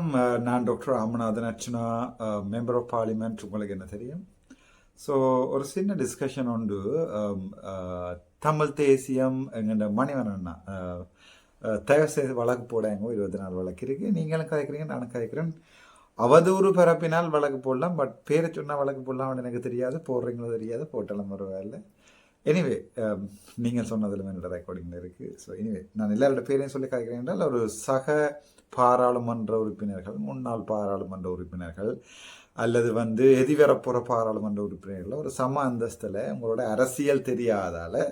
வணக்கம். நான் doctor Ramanathan Archana, member of parliament. உங்களுக்கு என்ன தெரியும்? ஸோ ஒரு சின்ன டிஸ்கஷன் உண்டு. தமிழ் தேசியம் எங்கள்ட மணிவன் தயவு செய்து வழக்கு போடாங்க. 24 வழக்கு இருக்கு. நீங்களும் கதைக்கிறீங்க, நானும் கதைக்கிறேன். அவதூறு பரப்பினால் வழக்கு போடலாம், பட் பேரை சொன்னால் வழக்கு போடலாம்னு எனக்கு தெரியாது. போடுறீங்களோ தெரியாது, போட்டாலும் பரவாயில்ல. எனிவே, நீங்கள் சொன்னதில் என்னோட ரெக்கார்டிங்கில் இருக்குது. ஸோ எனிவே, நான் எல்லாரோட பேரையும் சொல்லி கதைக்கிறேன் என்றால், ஒரு சக பாராளுமன்ற உறுப்பினர்கள், முன்னாள் பாராளுமன்ற உறுப்பினர்கள், அல்லது எதிர்வரப்புற பாராளுமன்ற உறுப்பினர்கள் ஒரு சம அந்தஸ்தில் உங்களோட அரசியல் தெரியாதால்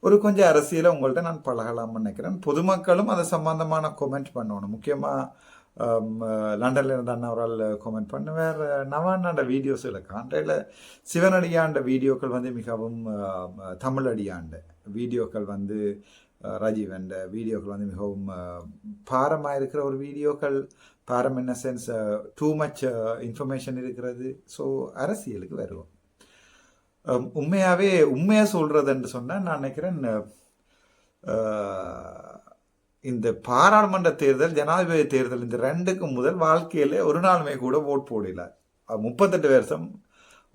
ஒரு கொஞ்சம் அரசியலை உங்கள்கிட்ட நான் பழகலாம்னு நினைக்கிறேன். பொதுமக்களும் அதை சம்பந்தமான கொமெண்ட் பண்ணணும். முக்கியமாக லண்டனில் இருந்த அண்ணா அவரால் கமெண்ட் பண்ண வேறு நவானாண்ட வீடியோஸ் இல்லை காண்டையில் சிவனடியாண்ட வீடியோக்கள் மிகவும் தமிழடியாண்ட வீடியோக்கள் ராஜீவண்ட வீடியோக்கள் மிகவும் பாரமாக இருக்கிற ஒரு வீடியோக்கள். பாரம் என்ன சென்ஸ், டூ மச் இன்ஃபர்மேஷன் இருக்கிறது. ஸோ அரசியலுக்கு வருவோம். உண்மையாக சொல்கிறதுன்னு சொன்னால் நான் நினைக்கிறேன், இந்த பாராளுமன்ற தேர்தல், ஜனாதிபதி தேர்தல், இந்த ரெண்டுக்கும் முதல் வாழ்க்கையில் ஒரு நாளுமே கூட ஓட் போடல. 38 வருஷம்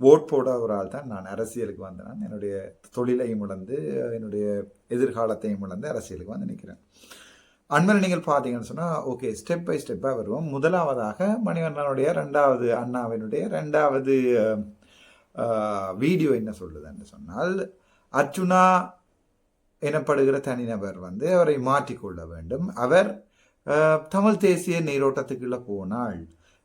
ஓட் போட ஒரு ஆள் தான் நான் அரசியலுக்கு வந்தேன். என்னுடைய தொழிலையும் இழந்து, என்னுடைய எதிர்காலத்தையும் இழந்து அரசியலுக்கு நிற்கிறேன். அண்மையில் நீங்கள் பார்த்தீங்கன்னு சொன்னால், ஓகே, ஸ்டெப் பை ஸ்டெப்பாக வருவோம். முதலாவதாக மணிவண்ணனுடைய அண்ணாவினுடைய ரெண்டாவது வீடியோ என்ன சொல்லுதுன்னு சொன்னால், அர்ச்சுனா எனப்படுகிற தனிநபர் அவரை மாற்றிக்கொள்ள வேண்டும். அவர் தமிழ் தேசிய நீரோட்டத்துக்குள்ள போனால்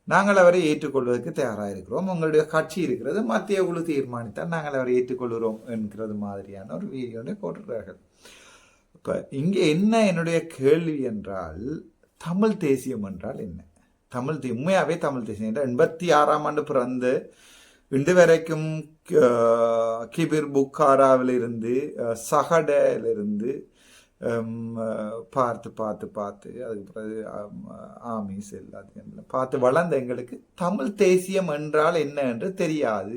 நாங்கள் அவரை ஏற்றுக்கொள்வதற்கு தயாராக இருக்கிறோம். உங்களுடைய கட்சி இருக்கிறது, மத்திய குழு தீர்மானித்தால் நாங்கள் அவரை ஏற்றுக்கொள்கிறோம் என்கிறது மாதிரியான ஒரு வீடியோனை போட்டிருக்கிறார்கள். இப்போ இங்கே என்ன என்னுடைய கேள்வி என்றால், தமிழ் தேசியம் என்றால் என்ன? உண்மையாகவே தமிழ் தேசியம் என்றால் 86ஆம் ஆண்டு பிறந்து இன்று வரைக்கும் கிபிர் புக்காராவிலிருந்து சகடையிலிருந்து பார்த்து அதுக்கு பிறகு ஆமிஸ் எல்லாத்தையும் பார்த்து வளர்ந்த எங்களுக்கு தமிழ் தேசியம் என்றால் என்ன என்று தெரியாது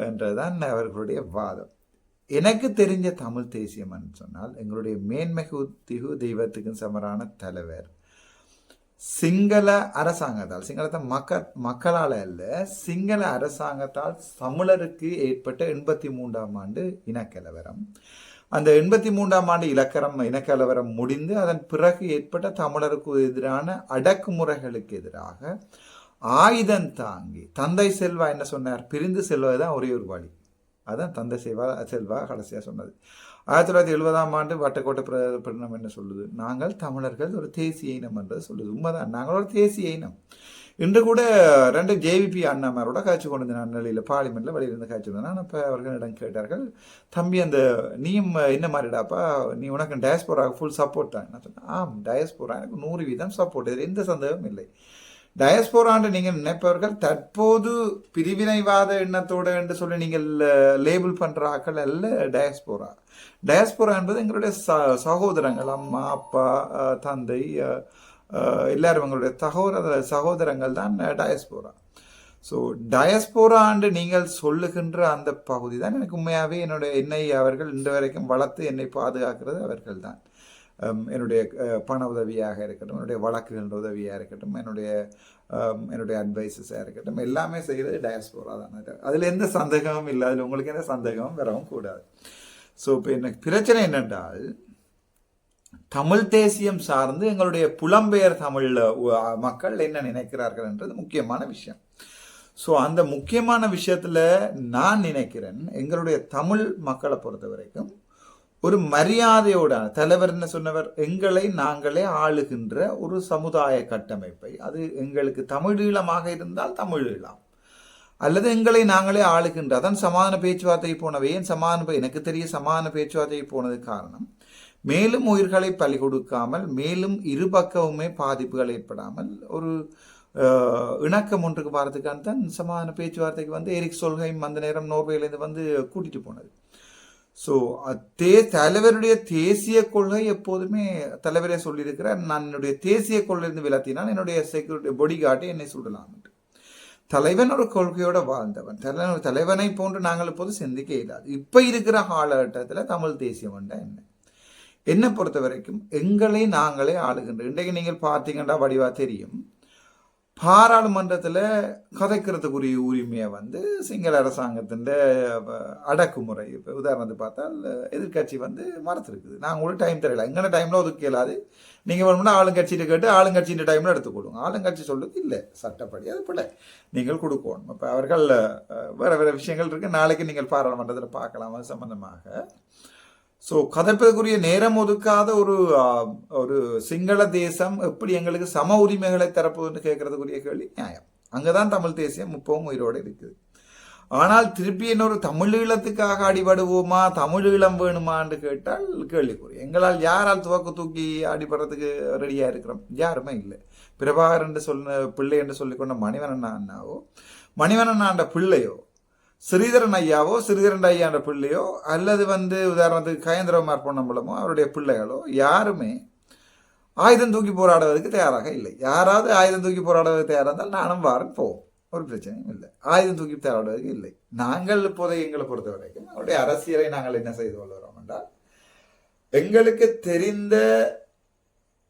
என்றதுதான் அவர்களுடைய வாதம். எனக்கு தெரிஞ்ச தமிழ் தேசியம் என்று சொன்னால், எங்களுடைய மேன்மைகு தெய்வத்துக்கும் சமரான தலைவர், சிங்கள அரசாங்கத்தால், சிங்களத்தை மக்களால் அல்ல, சிங்கள அரசாங்கத்தால் தமிழருக்கு ஏற்பட்ட 83ஆம் ஆண்டு இனக்கலவரம், அந்த 83ஆம் ஆண்டு இனக்கலவரம் முடிந்து அதன் பிறகு ஏற்பட்ட தமிழருக்கு எதிரான அடக்குமுறைகளுக்கு எதிராக ஆயுதம் தாங்கி தந்தை செல்வா என்ன சொன்னார்? பிரிந்து செல்வதுதான் ஒரே ஒரு வழி. அதான் தந்தை செல்வா கடைசியாக சொன்னது. 1970ஆம் ஆண்டு வட்டக்கோட்டை பிரகடனம் என்ன சொல்லுது? நாங்கள் தமிழர்கள் ஒரு தேசிய இனம் என்றது சொல்லுது. உண்மைதான், நாங்கள் ஒரு தேசிய இனம். இன்று கூட 2 ஜேவிபி அண்ணாமாரோட காய்ச்சி கொண்டு வந்தேன். அந்நிலையில் பார்லிமெண்ட்டில் வெளியிருந்து காய்ச்சி வந்தேன். நான் இப்போ அவர்களிடம் கேட்டார்கள், தம்பி நீயும் என்ன மாதிரிடாப்பா, நீ உனக்கு டயஸ்போராவுக்கு ஃபுல் சப்போர்ட் தான். நான் சொன்னேன், ஆம், டயஸ்போரா எனக்கு 100% சப்போர்ட், இதில் எந்த சந்தேகமும் இல்லை. டயஸ்போரான்னு நீங்கள் நினைப்பவர்கள் தற்போது பிரிவினைவாத எண்ணத்தோடு என்று சொல்லி நீங்கள் லேபிள் பண்ணுற ஆக்கள் அல்ல டயஸ்போரா. டயஸ்போரா என்பது எங்களுடைய சகோதரங்கள், அம்மா, அப்பா, தந்தை, எல்லாரும் எங்களுடைய சகோதரங்கள் தான் டயஸ்போரா. ஸோ டயஸ்போரான்னு நீங்கள் சொல்லுகின்ற அந்த பகுதி தான் எனக்கு உண்மையாகவே என்னை அவர்கள் இன்று வரைக்கும் வளர்த்து என்னை பாதுகாக்கிறது அவர்கள் தான். என்னுடைய பண உதவியாக இருக்கட்டும், என்னுடைய வழக்குகள் உதவியாக இருக்கட்டும், என்னுடைய அட்வைசஸாக இருக்கட்டும், எல்லாமே செய்கிறது டயஸ்போரா தான். அதில் எந்த சந்தேகமும் இல்லை. அதில் உங்களுக்கு எந்த சந்தேகமும் வரவும் கூடாது. ஸோ இப்போ எனக்கு பிரச்சனை என்னென்றால், தமிழ் தேசியம் சார்ந்து எங்களுடைய புலம்பெயர் தமிழ் மக்கள் என்ன நினைக்கிறார்கள் என்றது முக்கியமான விஷயம். ஸோ அந்த முக்கியமான விஷயத்தில் நான் நினைக்கிறேன், எங்களுடைய தமிழ் மக்களை பொறுத்த வரைக்கும் ஒரு மரியாதையோடான தலைவர் என்ன சொன்னவர், எங்களை நாங்களே ஆளுகின்ற ஒரு சமுதாய கட்டமைப்பை, அது எங்களுக்கு தமிழீழமாக இருந்தால் தமிழீழம், அல்லது எங்களை நாங்களே ஆளுகின்ற, அதான் சமாதான பேச்சுவார்த்தை போனவை. ஏன் எனக்கு தெரிய சமாதான பேச்சுவார்த்தை போனது காரணம், மேலும் உயிர்களை பலி கொடுக்காமல், மேலும் இருபக்கமுமே பாதிப்புகள் ஏற்படாமல் ஒரு இணக்கம் ஒன்றுக்கு வரதுக்கான தான் சமாதான பேச்சுவார்த்தைக்கு எரிக் சொல்ஹெய்ம் அந்த நேரம் நோர்வேலேருந்து கூட்டிட்டு போனது. ஸோ தலைவருடைய தேசிய கொள்கை எப்போதுமே தலைவரே சொல்லியிருக்கிறார், நான் என்னுடைய தேசிய கொள்கையிலிருந்து விலத்தினால் என்னுடைய செக்யூரிட்டி பொடி காட்டி என்னை சுடலாம் என்று. தலைவன் ஒரு கொள்கையோட வாழ்ந்தவன். தலைவனை போன்று நாங்கள் இப்போது சிந்திக்க இயலாது. இப்போ இருக்கிற காலகட்டத்தில் தமிழ் தேசியம் என்ன? என்னை பொறுத்த வரைக்கும் எங்களை நாங்களே ஆளுகின்ற. இன்றைக்கு நீங்கள் பார்த்தீங்கன்னா வடிவா தெரியும், பாராளுமன்றத்தில் கதைக்கிறதுக்குரிய உரிமையை வந்து சிங்கள அரசாங்கத்தின் அடக்குமுறை. இப்போ உதாரணத்துக்கு பார்த்தால் எதிர்கட்சி வந்து மறந்துருக்குது. நாங்கள் கூட டைம் தெரியல, எங்கே டைமில் ஒதுக்க இயலாது. நீங்கள் வேணும்னா ஆளுங்கட்சிகிட்ட கேட்டு ஆளுங்கட்சியின் டைமில் எடுத்துக்கொள்ளுங்க. ஆளுங்கட்சி சொல்லுது இல்லை, சட்டப்படி அது பிள்ளை, நீங்கள் கொடுக்கணும். இப்போ அவர்கள் வேறு வேறு விஷயங்கள் இருக்குது, நாளைக்கு நீங்கள் பாராளுமன்றத்தில் பார்க்கலாம் அது சம்பந்தமாக. ஸோ கதைப்பதற்குரிய நேரம் ஒதுக்காத ஒரு சிங்கள தேசம் எப்படி எங்களுக்கு சம உரிமைகளை தரப்போகுதுன்னு கேட்கறதுக்குரிய கேள்வி நியாயம். அங்கதான் தமிழ் தேசியம் முப்பவும் உயிரோடு இருக்குது. ஆனால் திருப்பி இன்னொரு தமிழீழத்துக்காக அடிபடுவோமா, தமிழீழம் வேணுமான்னு கேட்டால் கேள்விக்குறி. எங்களால் யாரால் துவக்க தூக்கி அடிபடுறதுக்கு ரெடியா இருக்கிறோம்? யாருமே இல்லை. பிரபாகர் என்று பிள்ளை என்று சொல்லிக்கொண்ட மணிவண்ணன் அண்ணாவோ, மணிவண்ணன் அண்ணாண்ட பிள்ளையோ, ஸ்ரீதரன் ஐயாவோ, ஸ்ரீதரன் ஐயான்ற பிள்ளையோ, அல்லது வந்து உதாரணத்துக்கு கயந்திரகுமார் பொன்னம்பலமோ அவருடைய பிள்ளைகளோ யாருமே ஆயுதம் தூக்கி போராடுவதற்கு தயாராக இல்லை. யாராவது ஆயுதம் தூக்கி போராடுவதற்கு தயாராக இருந்தால் நானும் வாரம் போவோம், ஒரு பிரச்சனையும் இல்லை. ஆயுதம் தூக்கி போராடுவதற்கு இல்லை. நாங்கள் இப்போதைய எங்களை பொறுத்த வரைக்கும் அவருடைய அரசியலை நாங்கள் என்ன செய்து கொள்கிறோம் என்றால், எங்களுக்கு தெரிந்த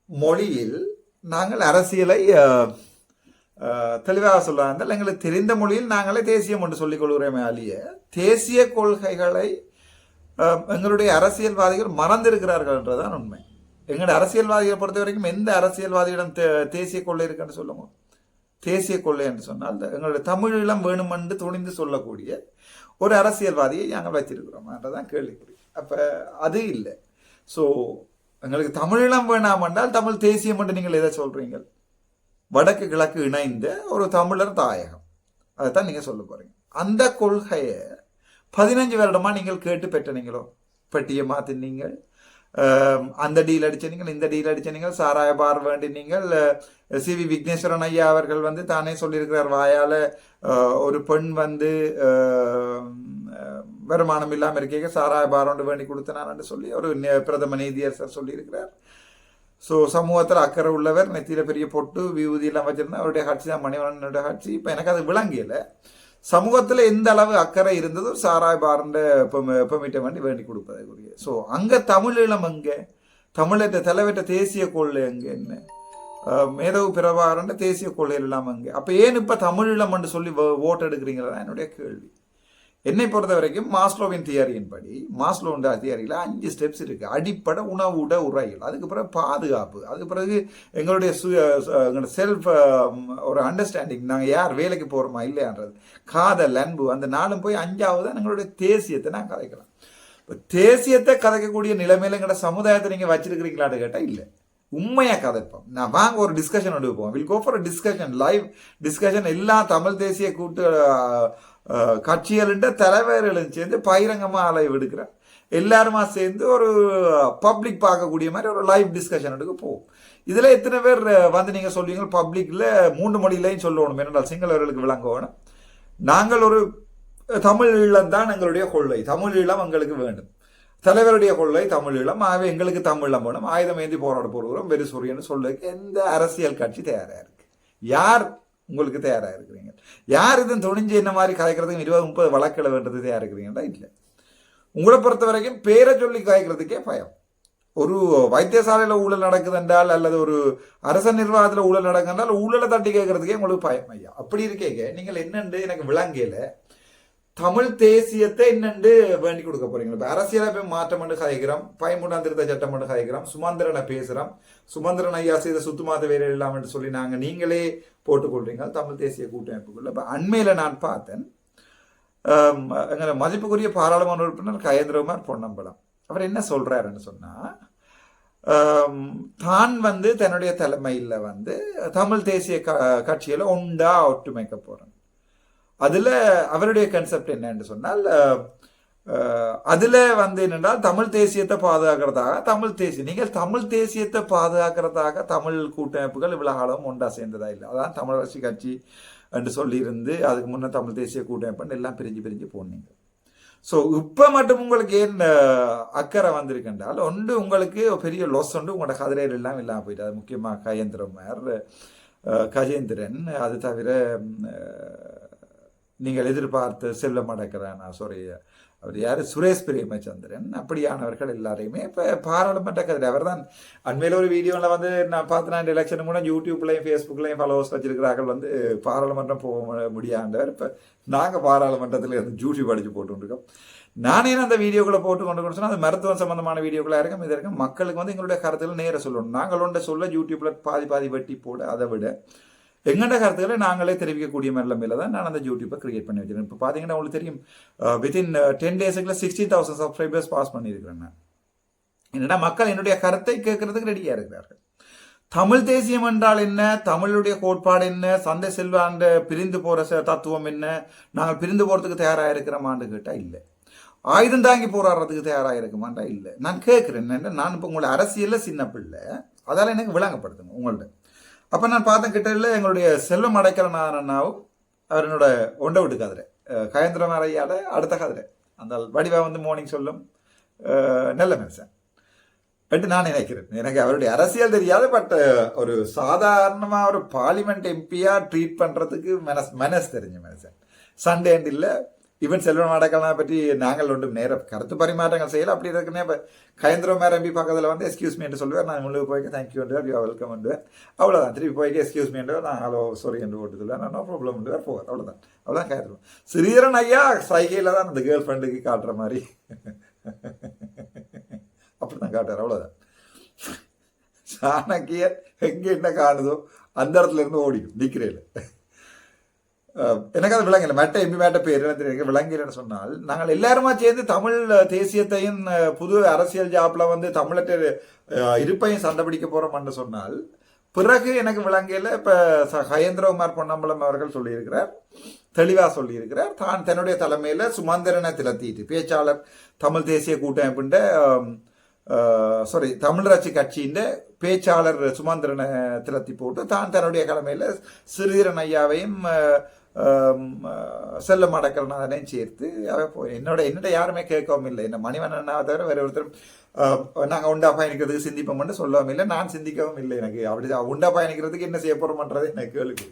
மொழியில் நாங்கள் அரசியலை தெளிவாக சொல்லுவாங்க. எங்களுக்கு தெரிந்த மொழியில் நாங்களே தேசியம் என்று சொல்லிக் கொள்கிறோமே அழிய, தேசிய கொள்கைகளை எங்களுடைய அரசியல்வாதிகள் மறந்திருக்கிறார்கள் என்றதான் உண்மை. எங்களுடைய அரசியல்வாதிகளை பொறுத்த வரைக்கும் எந்த அரசியல்வாதியிடம் தேசிய கொள்ளை இருக்குன்னு சொல்லுங்க. தேசிய கொள்ளை என்று சொன்னால் எங்களுடைய தமிழீழம் வேணுமென்று துணிந்து சொல்லக்கூடிய ஒரு அரசியல்வாதியை நாங்கள் வச்சிருக்கிறோம் என்றதான் கேள்விக்குறி. அப்போ அது இல்லை. ஸோ எங்களுக்கு தமிழீழம் வேணாம் என்றால் தமிழ் தேசியம் என்று நீங்கள் எதை சொல்றீங்க? வடக்கு கிழக்கு இணைந்த ஒரு தமிழர் தாயகம், அதைத்தான் நீங்க சொல்ல போறீங்க. அந்த கொள்கையை 15 வருடமா நீங்கள் கேட்டு பெற்றனீங்களோ? பெட்டியை மாத்தினீங்கள், அந்த டீல் அடிச்ச நீங்கள், இந்த டீல் அடிச்ச நீங்கள், சாராய பார் வேண்டி நீங்கள். சி.வி. விக்னேஸ்வரன் ஐயா அவர்கள் வந்து தானே சொல்லியிருக்கிறார் வாயால, ஒரு பெண் வந்து வருமானம் இல்லாமல் இருக்க சாராய பார் ஒன்று வேண்டி கொடுத்தனான்னு சொல்லி ஒரு பிரதம நீதியரசர் சொல்லியிருக்கிறார். ஸோ சமூகத்தில் அக்கறை உள்ளவர், நெத்தியில் பெரிய பொட்டு விபூதியெல்லாம் வச்சிருந்தா அவருடைய காட்சி தான் மணிவண்ணனோட காட்சி. இப்போ எனக்கு அது விளங்கியல. சமூகத்தில் எந்த அளவு அக்கறை இருந்ததோ சாராய் பார்ந்த பெர்மிட்டை வேண்டி கொடுப்பதற்குரிய. ஸோ அங்கே தமிழீழம் எங்கே? தமிழற்ற தலைவற்ற தேசிய கொள்கை எங்கே? என்ன மேதவு பிரபாகரன் தேசிய கொள்கைகள் எல்லாம் அங்கே? அப்போ ஏன் இப்போ தமிழீழம் என்று சொல்லி ஓட்டு எடுக்கிறீங்களா என்னுடைய கேள்வி. என்னை பொறுத்த வரைக்கும் மாஸ்லோவின் தியரியின் படி, மாஸ்லோவின் தியரியில் 5 ஸ்டெப்ஸ் இருக்கு. அடிப்படை உணவுட உரைகள், அதுக்கு பிறகு பாதுகாப்பு, அதுக்கு பிறகு எங்களுடைய எங்களோட செல்ஃப் ஒரு அண்டர்ஸ்டாண்டிங், நாங்கள் யார் வேலைக்கு போகிறோமா இல்லையான்றது, காதல், அன்பு, அந்த நாளும் போய் 5வது எங்களுடைய தேசியத்தை நான் கதைக்கலாம். இப்போ தேசியத்தை கதைக்கக்கூடிய நிலைமையில எங்களோட சமுதாயத்தை நீங்கள் வச்சிருக்கிறீங்களான்னு கேட்டால் இல்லை. உண்மையாக கதைப்போம். நான் வாங்க ஒரு டிஸ்கஷன் எடுப்போம். Will go for discussion, live discussion. எல்லா தமிழ் தேசிய கூட்டு கட்சிகளின் தலைவர்களும் சேர்ந்து பகிரங்கமாக அலைவு எடுக்கிறார். எல்லாருமா சேர்ந்து ஒரு பப்ளிக் பார்க்கக்கூடிய மாதிரி ஒரு லைவ் டிஸ்கஷன் எடுக்க போகும். இதில் எத்தனை பேர் வந்து நீங்கள் சொல்லுவீங்க பப்ளிக்கில் 3 மொழியிலையும் சொல்லணும், என்றால் சிங்களவர்களுக்கு விளங்க வேணும். நாங்கள் ஒரு தமிழீழம் தான் எங்களுடைய கொள்கை, தமிழீழம் எங்களுக்கு வேண்டும், தலைவருடைய கொள்கை தமிழீழம், ஆகவே எங்களுக்கு தமிழம் வேணும், ஆயுதம் ஏந்தி போராட போகிறோம் வெறு சூரியன்னு சொல்லுக்கு எந்த அரசியல் கட்சி தயாராக இருக்கு? யார் உங்களுக்கு தயாராக இருக்கிறீங்க? யார் இதன் துணிஞ்சு என்ன மாதிரி கதைக்கிறதுக்கு 20-30 வழக்கில் வேண்டது தயாராக இருக்கிறீங்களா? இல்லை. உங்களை பொறுத்த வரைக்கும் பேரை சொல்லி கதைக்கிறதுக்கே பயம். ஒரு வைத்தியசாலையில் ஊழல் நடக்குது என்றால், அல்லது ஒரு அரச நிர்வாகத்தில் ஊழல் நடக்குதுன்றால் ஊழலை தட்டி கேட்கறதுக்கே உங்களுக்கு பயம். ஐயா அப்படி இருக்கேங்க நீங்கள் என்னண்டு எனக்கு விளங்கல. தமிழ் தேசியத்தை என்னண்டு வேண்டி கொடுக்க போறீங்க? இப்போ அரசியலை மாற்றம் என்று கதைக்கிறோம், 13ஆம் திருத்த சட்டம் என்று கதைக்கிறோம், சுமந்திரனை பேசுகிறோம், சுமந்திரன் ஐயா செய்த சுத்துமாத வேலை இல்லாம என்று சொல்லி நீங்களே போட்டுக்கொள்றீங்க தமிழ் தேசிய கூட்டமைப்புக்குள்ள. இப்போ அண்மையில் நான் பார்த்தேன், எங்களை மதிப்புக்குரிய பாராளுமன்ற உறுப்பினர் கயந்திரகுமார் பொன்னம்பலம் அவர் என்ன சொல்றாருன்னு சொன்னா, தான் வந்து தன்னுடைய தலைமையில் வந்து தமிழ் தேசிய கட்சியில ஒண்டா ஒற்றுமைக்க போறேன். அதுல அவருடைய கன்செப்ட் என்னன்னு சொன்னால், அதுல வந்து என்னென்றால் தமிழ் தேசியத்தை பாதுகாக்கிறதாக, நீங்கள் தமிழ் தேசியத்தை பாதுகாக்கிறதாக தமிழ் கூட்டமைப்புகள் இவ்வளவு காலம் ஒன்றா சேர்ந்ததா இல்லை. அதான் தமிழரசு கட்சி என்று சொல்லியிருந்து அதுக்கு முன்னே தமிழ் தேசிய கூட்டமைப்புன்னு எல்லாம் பிரிஞ்சு போனீங்க. ஸோ இப்போ மட்டும் உங்களுக்கு ஏன் அக்கறை வந்திருக்கின்றால், ஒன்று உங்களுக்கு பெரிய லொஸ் உண்டு, உங்களோட கதிரையில் எல்லாம் இல்லாமல் போயிட்டு. அது முக்கியமாக கஜேந்திரன், அது தவிர நீங்கள் எதிர்பார்த்து செல்வம் அடக்கிறான் சாரி அவர் யார் சுரேஷ் பிரேமச்சந்திரன் அப்படியானவர்கள் எல்லாரையுமே இப்போ பாராளுமன்ற கதிரை அவர் தான் அண்மையில் ஒரு வீடியோவில் வந்து நான் பார்த்தேன் இந்த எலெக்ஷன் கூட யூடியூப்லையும் ஃபேஸ்புக்லையும் ஃபாலோவர்ஸ் வச்சிருக்கிறார்கள் வந்து பாராளுமன்றம் போக முடியாண்டவர் இப்போ நாங்கள் பாராளுமன்றத்தில் இருந்து டியூட்டி படித்து போட்டுருக்கோம். நானே அந்த வீடியோக்களை போட்டு கொண்டு சொன்னால் அது மருத்துவம் சம்பந்தமான வீடியோக்களாக இருக்கும். இது இருக்கும் மக்களுக்கு வந்து எங்களுடைய கருத்துக்கள் நேர சொல்லணும். நாங்கள் ஒன்றை சொல்ல யூடியூப்பில் பாதி வெட்டி போட அதை விட எங்கள்ட கருத்துக்களை நாங்களே தெரிவிக்கக்கூடிய நிலைமையில தான் நான் அந்த யூடியூப்பை கிரியேட் பண்ணி வச்சிருக்கேன். இப்போ பார்த்தீங்கன்னா உங்களுக்கு தெரியும் வித்தின் 10 டேஸுக்குள்ள 60,000 சப்ஸ்கிரைபர்ஸ் பாஸ் பண்ணியிருக்கிறேன் நான். என்னடா மக்கள் என்னுடைய கருத்தை கேட்கறதுக்கு ரெடியாக இருக்கிறார்கள். தமிழ் தேசியம் என்றால் என்ன, தமிழுடைய கோட்பாடு என்ன, சந்தை செல்வாண்ட பிரிந்து போகிற தத்துவம் என்ன, நாங்கள் பிரிந்து போகிறதுக்கு தயாராக இருக்கிறோமான்னு கேட்டால் இல்லை. ஆயுதம் தாங்கி போராடுறதுக்கு தயாராக இருக்குமாண்டா இல்லை. நான் கேட்குறேன், நான் இப்போ உங்களை அரசியலில் சின்ன பிள்ளை, அதால் எனக்கு விளங்கப்படுத்துங்க உங்கள்ட்ட. அப்போ நான் பார்த்தேன் கிட்ட எங்களுடைய செல்வம் அடைக்கலனாவும் அவர் என்னோட ஒண்டை விட்டு கதிரை கயந்திரமாரையாட அடுத்த கதிரை அந்த வடிவா வந்து மார்னிங் சொல்லும் நல்ல மனுஷன் பட்டு நான் நினைக்கிறேன். எனக்கு அவருடைய அரசியல் தெரியாது, பட் ஒரு சாதாரணமாக ஒரு பார்லிமெண்ட் எம்பியாக ட்ரீட் பண்ணுறதுக்கு மனசு தெரிஞ்ச மனுஷன். சண்டே அண்ட் இல்லை ஈவன் செல்வம் அடக்கலாம் பற்றி நாங்கள் ஒன்றும் நேரம் கருத்து பரிமாற்றங்கள் செய்யலை. அப்படி இருக்குன்னே இப்போ கயந்திரம் மேர் எம்பி பக்கத்தில் வந்து எக்ஸ்கியூஸ் மீ என்று சொல்லுவேன். நான் முழுக்க போய்க்கு தேங்க்யூ என்றுவார், யூ வெல்கம் என்றுவார், அவ்வளோதான். திருப்பி போய்க்கு எக்ஸ்கியூஸ் மீ என்றுவார், நான் ஹலோ சாரி என்று ஓட்டு சொல்லுவேன், நான் நோ ப்ராப்ளம் என்றுவார், போவார், அவ்வளோதான் கயந்திரம். ஸ்ரீதரன் ஐயா சைகையில் தான் அந்த கேர்ள் ஃப்ரெண்டுக்கு காட்டுற மாதிரி அப்படி தான் காட்டுறார், அவ்வளோதான். சாணக்கியர் எங்கே என்ன காணுதோ அந்த இடத்துல இருந்து ஓடிடும் நிற்கிறேன். எனக்கு அது விளங்கல. மேட்ட எம்பி மேட்ட பேர் விளங்கலன்னு சொன்னால் நாங்கள் எல்லாருமா சேர்ந்து தமிழ் தேசியத்தையும் புது அரசியல் ஜாப்ல வந்து தமிழற்ற இருப்பையும் சண்டை பிடிக்க போறோம்னு சொன்னால் பிறகு எனக்கு விளங்கல. இப்ப கயேந்திரகுமார் பொன்னம்பலம் அவர்கள் சொல்லியிருக்கிறார், தெளிவா சொல்லியிருக்கிறார், தான் தன்னுடைய தலைமையில சுமந்திரனை திலத்திட்டு பேச்சாளர் தமிழ் தேசிய கூட்டமைப்புண்ட தமிழரட்சி கட்சியின் பேச்சாளர் சுமந்திரனை திலத்தி போட்டு தான் தன்னுடைய கடமையில ஸ்ரீதரன் ஐயாவையும் செல்லம் அடக்கலனாதையும் சேர்த்து என்னோட யாருமே கேட்கவும் இல்லை. என்ன மணிவண்ணா தவிர வேற ஒருத்தரும் நாங்கள் உண்டா பயணிக்கிறதுக்கு சிந்திப்போம்னு சொல்லவும் இல்லை, நான் சிந்திக்கவும் இல்லை. எனக்கு அப்படி உண்டா பயணிக்கிறதுக்கு என்ன செய்ய போறோம்ன்றது எனக்கு கேள்வி.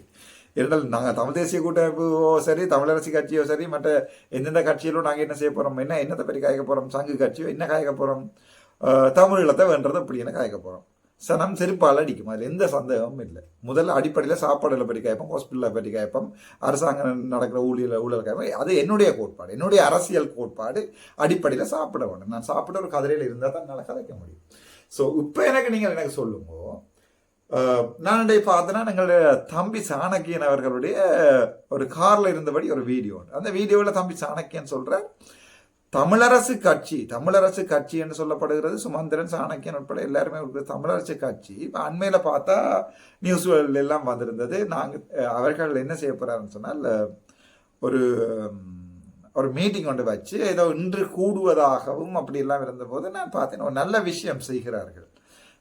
இருந்தாலும் நாங்கள் தமிழ் தேசிய கூட்டமைப்போ சரி, தமிழரசு கட்சியோ சரி, மற்ற எந்தெந்த கட்சியிலும் நாங்கள் என்ன செய்ய போறோம், என்னத்தை பற்றி காய்க்க போறோம், சங்கு கட்சியோ என்ன காய்க்க போறோம், தமிழீழத்தை வேண்டதை அப்படி என்ன காய்க்க போறோம். சனம் செருப்பால் அடிக்கும், அதில் எந்த சந்தேகமும் இல்லை. முதல்ல அடிப்படையில் சாப்பாடுகளை பற்றி கேட்போம், ஹாஸ்பிட்டலை பற்றி கேட்போம், அரசாங்கம் நடக்கிற ஊழல் கேட்போம். அது என்னுடைய கோட்பாடு, என்னுடைய அரசியல் கோட்பாடு. அடிப்படையில் சாப்பிட வேண்டும். நான் சாப்பிட ஒரு கதிரையில் இருந்தால் தான் என்னால் கதைக்க முடியும். ஸோ இப்போ எனக்கு சொல்லுங்க, நான் பார்த்தேன்னா எங்களுடைய தம்பி சாணக்கியன் அவர்களுடைய ஒரு காரில் இருந்தபடி ஒரு வீடியோ, அந்த வீடியோவில் தம்பி சாணக்கியன் சொல்ற தமிழரசு கட்சி என்று சொல்லப்படுகிறது. சுமந்திரன், சாணக்கியன் உட்பட எல்லாருமே தமிழரசு கட்சி. இப்போ அண்மையில் பார்த்தா நியூஸ் எல்லாம் வந்திருந்தது. அவர்கள் என்ன செய்ய போறாருன்னு சொன்னால் ஒரு மீட்டிங் கொண்டு வச்சு ஏதோ இன்று கூடுவதாகவும் அப்படி எல்லாம் இருந்தபோது நான் பார்த்தேன் ஒரு நல்ல விஷயம் செய்கிறார்கள்.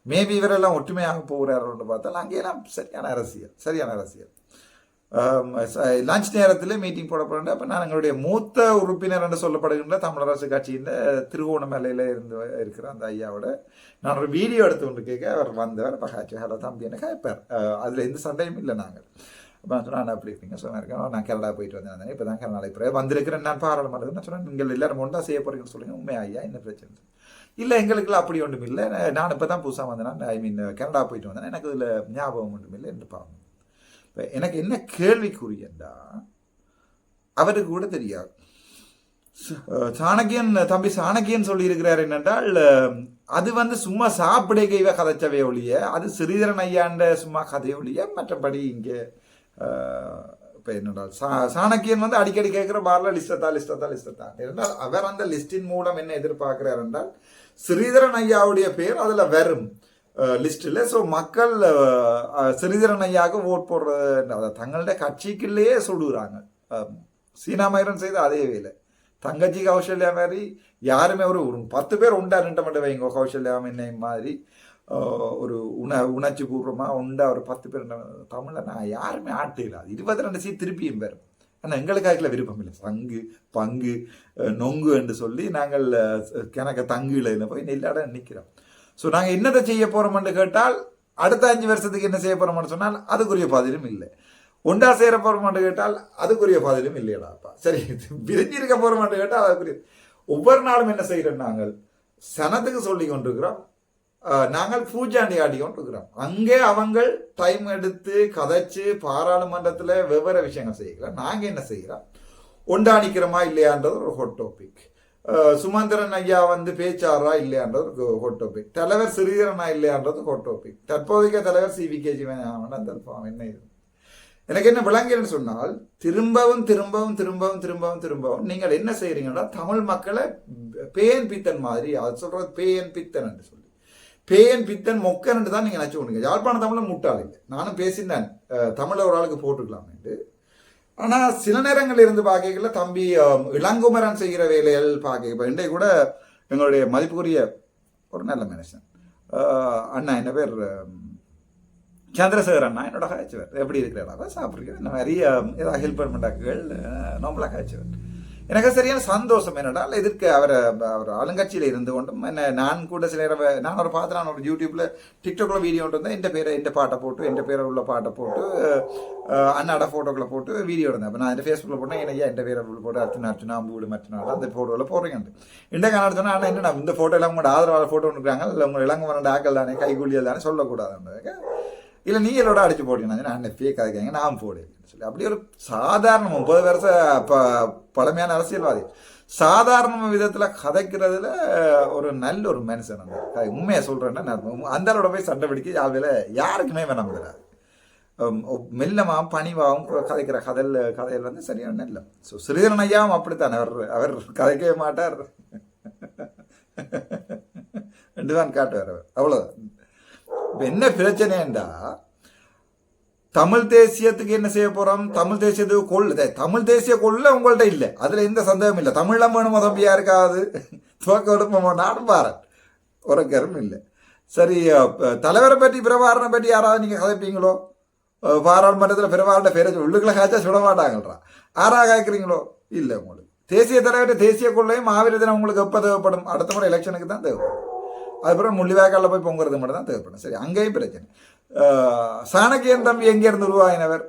மேபி இவரெல்லாம் ஒற்றுமையாக போகிறார்கள் பார்த்தால் அங்கேயெல்லாம் சரியான அரசியல். லஞ்ச் நேரத்தில் மீட்டிங் போடப்படுற. அப்போ நான் எங்களுடைய மூத்த உறுப்பினர் என்று சொல்லப்படுகின்ற தமிழரசு கட்சியின் திருகோணமலையில் இருக்கிற அந்த ஐயாவோட நான் ஒரு வீடியோ எடுத்து கொண்டு கேட்க அவர் வந்தவர் பகாச்சு ஹலோ தம்பி என்ன கேட்பார். அதில் எந்த சண்டையும் இல்லை. நாங்கள் அப்போ நான் சொன்னால் அப்படி இருப்பீங்க சொன்னாங்க. நான் கனடா போயிட்டு வந்தேன், இப்போ தான் கனடா இப்போ வந்திருக்கிறேன், நான் பாராளுமன்றத்தில். நான் சொன்னேன் நீங்கள் எல்லாரும் ஒன்றா செய்ய போறீங்கன்னு சொல்லுங்கள். உண்மை ஐயா என்ன பிரச்சனை இல்லை, எங்களுக்குலாம் அப்படி ஒன்றும் இல்லை. நான் இப்போ தான் புதுசாக வந்தேன், ஐ மீன் கனடா போயிட்டு வந்தேன், எனக்கு இதில் ஞாபகம் ஒன்றும் இல்லை என்று பாவம். இப்போ எனக்கு என்ன கேள்விக்குரியண்டா அவருக்கு கூட தெரியாது. தம்பி சாணக்கியன் சொல்லி இருக்கிறார் என்னென்றால் அது வந்து சும்மா சாப்பிடுகைவ கதைச்சவே ஒழிய, அது ஸ்ரீதரன் ஐயாண்ட சும்மா கதை ஒழிய, மற்றபடி இங்கே இப்போ என்னென்றால் சாணக்கியன் வந்து அடிக்கடி கேட்குற பாரில் லிஸ்டத்தான் என்றால் அவர் அந்த லிஸ்டின் மூலம் என்ன எதிர்பார்க்கிறார் என்றால் ஸ்ரீதரன் ஐயாவுடைய பேர் அதில் வரும் லிஸ்டில். ஸோ மக்கள் ஸ்ரீதரன் ஐயாவுக்கு ஓட் போடுறது தங்களுடைய கட்சிக்குள்ளேயே சொல்லுறாங்க. சீனா மயிரன் செய்த அதே வேலை. தங்கச்சி கௌசல்யா மாதிரி யாருமே ஒரு 10 பேர் உண்டா நின்ற மட்டும் வைங்க, கௌசல்யா என்னை மாதிரி ஒரு உணர்ச்சி பூர்வமாக உண்டா ஒரு 10 பேர் தமிழில் நான் யாருமே ஆட்டிடலாம். 22 சீட் திருப்பியும் பேரும். ஆனால் எங்களுக்கு அதுக்குள்ள விருப்பம் இல்லை. சங்கு பங்கு நொங்கு என்று சொல்லி நாங்கள் கிணக்க தங்கு இலையில் போய் நெல்லாட நிற்கிறோம். ஸோ நாங்கள் என்னதை செய்ய போகிறோம்னு கேட்டால் அடுத்த 5 வருஷத்துக்கு என்ன செய்ய போகிறோம்னு சொன்னால் அதுக்குரிய பதிலும் இல்லை. ஒண்டா சேர போறோமான்னு கேட்டால் அதுக்குரிய பதிலும் இல்லையடாப்பா. சரி, பிரிஞ்சிருக்க போறோமான்னு கேட்டால் அதுக்குரிய ஒவ்வொரு நாளும் என்ன செய்யறோம், நாங்கள் சனத்துக்கு சொல்லி கொண்டிருக்கிறோம், நாங்கள் பூஜாண்டி ஆடி கொண்டிருக்கிறோம். அங்கே அவங்க டைம் எடுத்து கதைச்சு பாராளுமன்றத்தில் வெவ்வேறு விஷயங்கள் செய்யலாம். நாங்கள் என்ன செய்கிறோம், ஒண்டாணிக்கிறோமா இல்லையான்றது ஒரு ஹாட் டாபிக். சுமந்திரன் ஐயா பேச்சாரா இல்லையான்றது ஒரு ஹாட் டாபிக். தலைவர் சிறீதரனா இல்லையான்றது ஹாட் டாபிக். தற்போதைய தலைவர் CVK என்ன இது எனக்கு என்ன விளங்குன்னு சொன்னால், திரும்பவும் திரும்பவும் திரும்பவும் திரும்பவும் திரும்பவும் நீங்கள் என்ன செய்யறீங்கன்னா, தமிழ் மக்களை பேயன் பித்தன் மாதிரி, அது சொல்றது பேயன் பித்தன் என்று சொல்லி, பேயன் பித்தன் மொக்கன் என்று தான் நீங்க நினைச்சு கொண்டீங்க. யாழ்ப்பாண தமிழ முட்டாள் இல்லை. நானும் பேசினேன் தமிழ ஒரு ஆளுக்கு போட்டுக்கலாம் என்று. ஆனா சில நேரங்கள் இருந்து பார்க்கல தம்பி இளங்குமரன் செய்கிற வேலைகள் பார்க்க, இப்ப இன்றைய கூட எங்களுடைய மதிப்புக்குரிய ஒரு நல்ல மனுஷன் அண்ணா, என்ன பேர் சந்திரசேகர் அண்ணா, என்னோட காய்ச்சவர் எப்படி இருக்கிறாரா சாப்பிட்றீங்க, இந்த மாதிரி ஏதாவது ஹெல்ப் பண்ணாக்கள் நோம்பலாக காய்ச்சவர். எனக்கு சரியான சந்தோஷம் என்னென்னால், எதிர்க்க அவர் ஆளுங்கட்சியில் இருந்து கொண்டும் என்ன, நான் கூட சில நேரம் நான் ஒரு பார்த்து, நான் ஒரு யூடியூப்ல டிக்டாக்ல வீடியோ இருந்தேன், என் பாட்டை போட்டு, என் பேரை உள்ள பாட்டை போட்டு, அண்ணாட ஃபோட்டோக்களை போட்டு வீடியோ இருந்தேன். அப்போ நான் இந்த ஃபேஸ்புக்கில் போட்டேன், ஐயா என் பேரை போட்டு அர்ச்சனா அம்பூடு மற்றனால அந்த ஃபோட்டோவில் போடுறீங்க. இந்த காரணம் சொன்னால், ஆனால் என்ன இந்த ஃபோட்டோ எல்லாம் உங்களோட ஆதரவாளர் ஃபோட்டோ இருக்கிறாங்க, இல்லை உங்களை இளங்க வரண்ட ஆக்கள் தானே, கைகூலியல் தானே சொல்லக்கூடாது, இல்லை நீங்களோட அடிச்சு போட்டீங்கன்னா நான் ஃபேக் அதுக்காங்க நான் போடுவேன் சொல்லி, அப்படி ஒரு சாதாரண 30 வருஷம் பழமையான அரசியல்வாதி சாதாரண விதத்தில் கதைக்கிறதுல ஒரு நல்ல ஒரு மனுஷன். அந்த உண்மையை சொல்றேன்னா, அந்த அளவோட போய் சண்டை பிடிக்க யாவையில் யாருக்குமே வேணாம் தராது. மெல்லமாகவும் பணிவாகவும் கதைக்கிற கதையில் சரியான இல்லை. ஸோ சிறீதரன் ஐயாவும் அப்படித்தான், அவர் கதைக்கவே மாட்டார் ரெண்டுதான் காட்டுவார் அவர், அவ்வளோதான். என்ன பிரச்சனைண்டா, தமிழ் தேசியத்துக்கு என்ன செய்ய போறோம், தமிழ் தேசியத்துக்கு கொள்ளு, தமிழ் தேசிய கொள்ள உங்கள்கிட்ட இல்லை, அதுல எந்த சந்தேகம் இல்லை. தமிழம் வேணுமோ தம்பியா இருக்காது, துவக்க விடுப்போமோ நாடும் பாரன் ஒரு கரும் இல்லை. சரி, தலைவரை பற்றி பிரபாரனை பற்றி யாராவது நீங்க கதைப்பீங்களோ, பாராளுமன்றத்தில் பிரபாரன பேரை உள்ளுக்குள்ள காய்ச்சா சுட மாட்டாங்கன்றா, யாரா காய்க்கிறீங்களோ இல்லை. உங்களுக்கு தேசிய தலைவர் தேசிய கொள்ளையும் மாவீர தினம் உங்களுக்கு எப்போ தேவைப்படும், அடுத்த முறை எலெக்ஷனுக்கு தான் தேவைப்படும். அதுக்கப்புறம் முள்ளிவாய்க்காலில் போய் பொங்குறது மட்டும் தான் தேவைப்படும். சரி, அங்கேயும் பிரச்சனை. சாணக்கியன் தம்பி எங்கேருந்து உருவாகினவர்,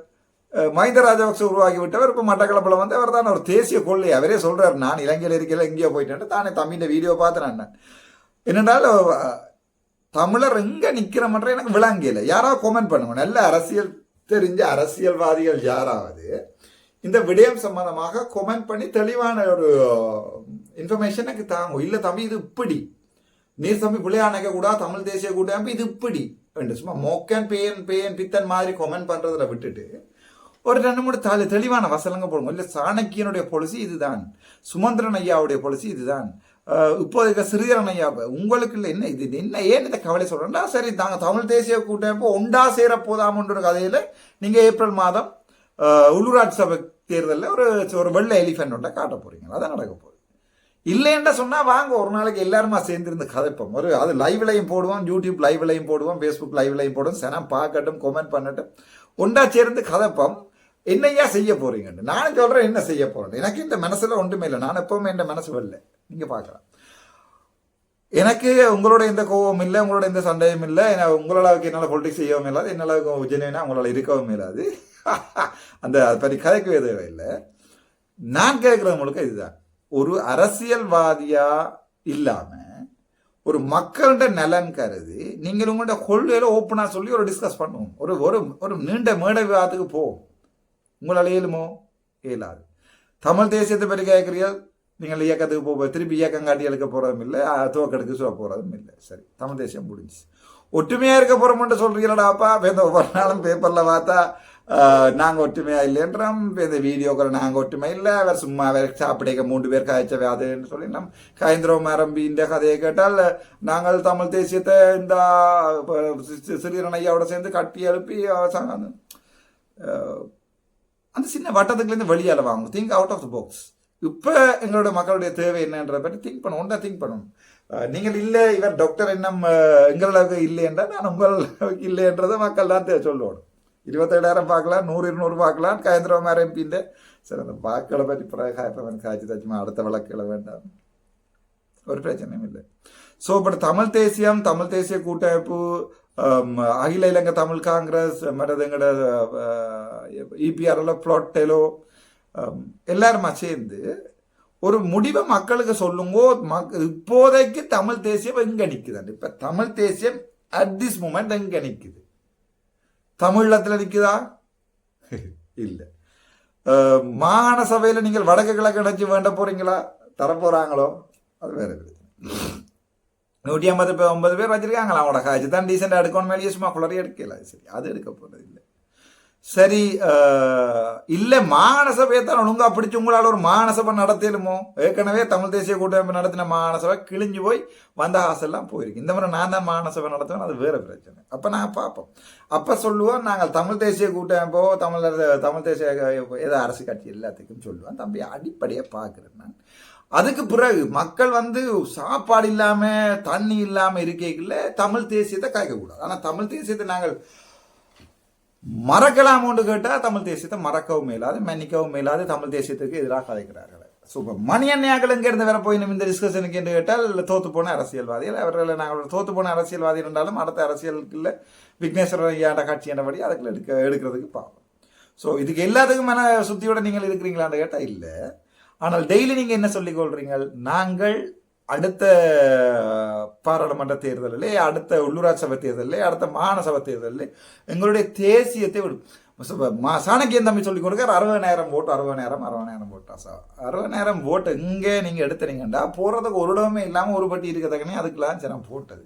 மஹிந்த ராஜபக்ச உருவாக்கி விட்டவர். இப்போ மட்டக்களப்பில் அவர் தான் ஒரு தேசிய கொள்ளை, அவரே சொல்றாரு, நான் இலங்கையில் இருக்கல எங்கேயோ போயிட்டேன். தானே தம்பியின் வீடியோ பார்த்து நான் என்னென்றால், தமிழர் எங்கே நிற்கிற மட்டும் எனக்கு விளங்கல. யாராவது கொமெண்ட் பண்ணுங்க, நல்ல அரசியல் தெரிஞ்ச அரசியல்வாதிகள் யாராவது இந்த விடயம் சம்பந்தமாக கொமெண்ட் பண்ணி தெளிவான ஒரு இன்ஃபர்மேஷன் எனக்கு தாங்க. இல்லை தம்பி இது இப்படி, நீர் தம்பி பிள்ளையானக்க கூட தமிழ் தேசிய கூட்டம் இது இப்படி சும்மா மோக்கன் பேயன் பித்தன் மாதிரி கொமெண்ட் பண்றதுல விட்டுட்டு ஒரு 2-3 தெளிவான வசனங்க போடுங்க. இல்லை சாணக்கியனுடைய பாலிசி இதுதான், சுமந்திரன் ஐயாவுடைய பாலிசி இதுதான், இப்போதைக்கு சிறீதரன் ஐயா உங்களுக்கு இல்லை என்ன இது என்ன ஏன் இந்த கவலை சொல்றேன்டா. சரி, நாங்கள் தமிழ் தேசிய கூட்டமைப்பு ஒண்டா சேர போதாமன்ற கதையில நீங்க ஏப்ரல் மாதம் உள்ளூராட்சி சபை தேர்தலில் ஒரு வெள்ளை எலிஃபென்ட் ஒன்றை காட்ட போறீங்க, அதான் நடக்க போகுது. இல்லைன்னா சொன்னா வாங்க, ஒரு நாளைக்கு எல்லாருமா சேர்ந்துருந்து கதைப்போம். அது லைவ்லையும் போடுவோம், யூடியூப் லைவ்லையும் போடுவோம், ஃபேஸ்புக் லைவ்லையும் போடுவோம். சனம் பார்க்கட்டும், கொமெண்ட் பண்ணட்டும், ஒன்றா சேர்ந்து கதைப்போம். என்னையா செய்ய போறீங்கன்னு நானும் சொல்றேன், என்ன செய்ய போறேன். எனக்கு இந்த மனசுல ஒன்றுமே இல்லை, நான் எப்பவுமே என் மனசு வரல. நீங்க பார்க்கலாம், எனக்கு உங்களோட எந்த கோபம் இல்லை, உங்களோட எந்த சண்டையும் இல்லை. உங்களளவுக்கு என்னால் பொலிட்டிக்ஸ் செய்யவும் இல்லாது, என்னளவுக்கு உஜ்ஜனா உங்களால் இருக்கவும் இல்லாது. அதை பற்றி கதைக்கவே தேவையில்லை. நான் கேட்குறவங்களுக்கு இதுதான், ஒரு அரசியல்வாதியா இல்லாம ஒரு மக்கள்கிட்ட நலன் கருதி நீங்கள் உங்கள்கிட்ட கொள்கையில ஓப்பனா சொல்லி ஒரு டிஸ்கஸ் பண்ணுவோம், ஒரு நீண்ட மேடை விவாதத்துக்கு போவோம். உங்களால் இயலுமோ? இயலாது. தமிழ் தேசியத்தை பற்றி கேட்குறீர்கள், நீங்கள் இயக்கத்துக்கு திருப்பி இயக்கம் காட்டி எழுக்க போறதும் இல்லை, துவக்கெடுக்க சொல்ல போறதும் இல்லை. சரி, தமிழ் தேசியம் முடிஞ்சு ஒற்றுமையா இருக்க போறோம்னு சொல்றீங்களாடாப்பா. ஒவ்வொரு நாளும் பேப்பர்ல பார்த்தா நாங்கள் ஒற்றுமையா இல்லைன்றோம், இந்த வீடியோக்கள் நாங்கள் ஒற்றுமை இல்லை, அவர் சும்மா அவர் சாப்பிடைக்க 3 பேர் காய்ச்சவே அதுன்னு சொல்லி நம் கயந்திரம் ஆரம்பி இந்த கதையை கேட்டால் நாங்கள் தமிழ் தேசியத்தை இந்த சிறீதரன் ஐயாவோட சேர்ந்து கட்டி எழுப்பி அந்த சின்ன வட்டத்துக்குலேருந்து வெளியால் வாங்க. Think out of the box. இப்போ எங்களோட மக்களுடைய தேவை என்னன்றதை பற்றி திங்க் பண்ணணும், ஒன்றா திங்க் பண்ணணும். நீங்கள் இல்லை இவர் டாக்டர் இன்னும் எங்களளவுக்கு இல்லை என்றால் நான் உங்களவுக்கு இல்லைன்றதை மக்கள் தான் சொல்லணும். 27,000 பார்க்கலாம், 100-200 பார்க்கலாம். கயந்திரம் எம்பின்ற சரி, அந்த வாக்களை பற்றி பிறகு காய்ச்சி தச்சுமா அடுத்த வழக்கில் வேண்டாம், ஒரு பிரச்சனையும் இல்லை. ஸோ பட் தமிழ் தேசியம் தமிழ் தேசிய கூட்டமைப்பு அகில இலங்கை தமிழ் காங்கிரஸ் மற்றது எங்கட இபிஆர்எல் புளோட்டெலோ எல்லாருமா சேர்ந்து ஒரு முடிவை மக்களுக்கு சொல்லுங்கோ. இப்போதைக்கு தமிழ் தேசியம் எங்க நிக்குது? இப்ப தமிழ் தேசியம் அட் திஸ் மூமெண்ட் எங்க நிக்குது? தமிழத்துல நிக்குதா? இல்ல. மாகாண சபையில நீங்கள் வடக்கு கிழக்கு நினைச்சு வேண்ட போறீங்களா? தரப்போறாங்களோ? அது வேற 159 பேர் வச்சிருக்காங்களா? அவங்களோட காய்ச்சி தான் டீசெண்டா எடுக்கணும். மேலேயே சும்மா குளறி எடுக்கல. சரி, அது எடுக்க போறது இல்லை. சரி, இல்ல மாகாண சபையை தான் ஒழுங்கா பிடிச்சு உங்களால் ஒரு மாகாண சபை நடத்திடுமோ? ஏற்கனவே தமிழ் தேசிய கூட்டமைப்பு நடத்தின மாகாண சபை கிழிஞ்சு போய் வந்த ஆசையெல்லாம் போயிருக்கு. இந்த முறை நான் தான் மாகாண சபை நடத்துவேன், அது வேற பிரச்சனை. அப்ப நான் பார்ப்போம். அப்ப சொல்லுவோம், நாங்கள் தமிழ் தேசிய கூட்டமைப்போ தமிழ் தேசிய ஏதோ அரசு கட்சி எல்லாத்துக்கும் சொல்லுவேன். தம்பி, அடிப்படையை பார்க்கிறேன் நான். அதுக்கு பிறகு மக்கள் சாப்பாடு இல்லாம தண்ணி இல்லாம இருக்கைக்குள்ள தமிழ் தேசியத்தை காய்க்கக்கூடாது. ஆனா தமிழ் தேசியத்தை நாங்கள் மறக்கலாமோன்னு கேட்டா தமிழ் தேசியத்தை மறக்கவும் மேலாது, மன்னிக்கவும் மேலாது. தமிழ் தேசியத்துக்கு எதிராக கதைக்கிறார்கள். சூப்பர். மணி அண்ணியாக்கள் எங்க இருந்து வர போயிடும் இந்த டிஸ்கஷனுக்கு என்று கேட்டால், தோத்து போன அரசியல்வாதிகள். அவர்கள் நாங்கள் தோத்து போன அரசியல்வாதி இருந்தாலும் அடுத்த அரசியலுக்குள்ள விக்னேஸ்வரன் ஐயாண்ட கட்சி என்றபடி அதுக்குள்ள எடுக்கிறதுக்கு பார்ப்போம். ஸோ இதுக்கு எல்லாத்துக்கும் மன சுத்தியோட நீங்கள் இருக்கிறீங்களான்னு கேட்டால் இல்லை. ஆனால் டெய்லி நீங்க என்ன சொல்லிக் கொள்றீங்க? நாங்கள் அடுத்த பாராளுமன்ற தேர்தலிலே, அடுத்த உள்ளூராட்சி சபை தேர்தலிலே, அடுத்த மாகாண சபை தேர்தலிலே எங்களுடைய தேசியத்தை விடும். சாணக்கியன் தம்பி சொல்லிக் கொடுக்க 60,000 ஓட்டு, 60,000 ஓட்டா சார், 60,000 ஓட்டு இங்கே நீங்க எடுத்துறீங்கண்டா போறதுக்கு ஒரு இடமே இல்லாம ஒரு பட்டி இருக்கத்தக்கனே அதுக்கெல்லாம் சரி போட்டது.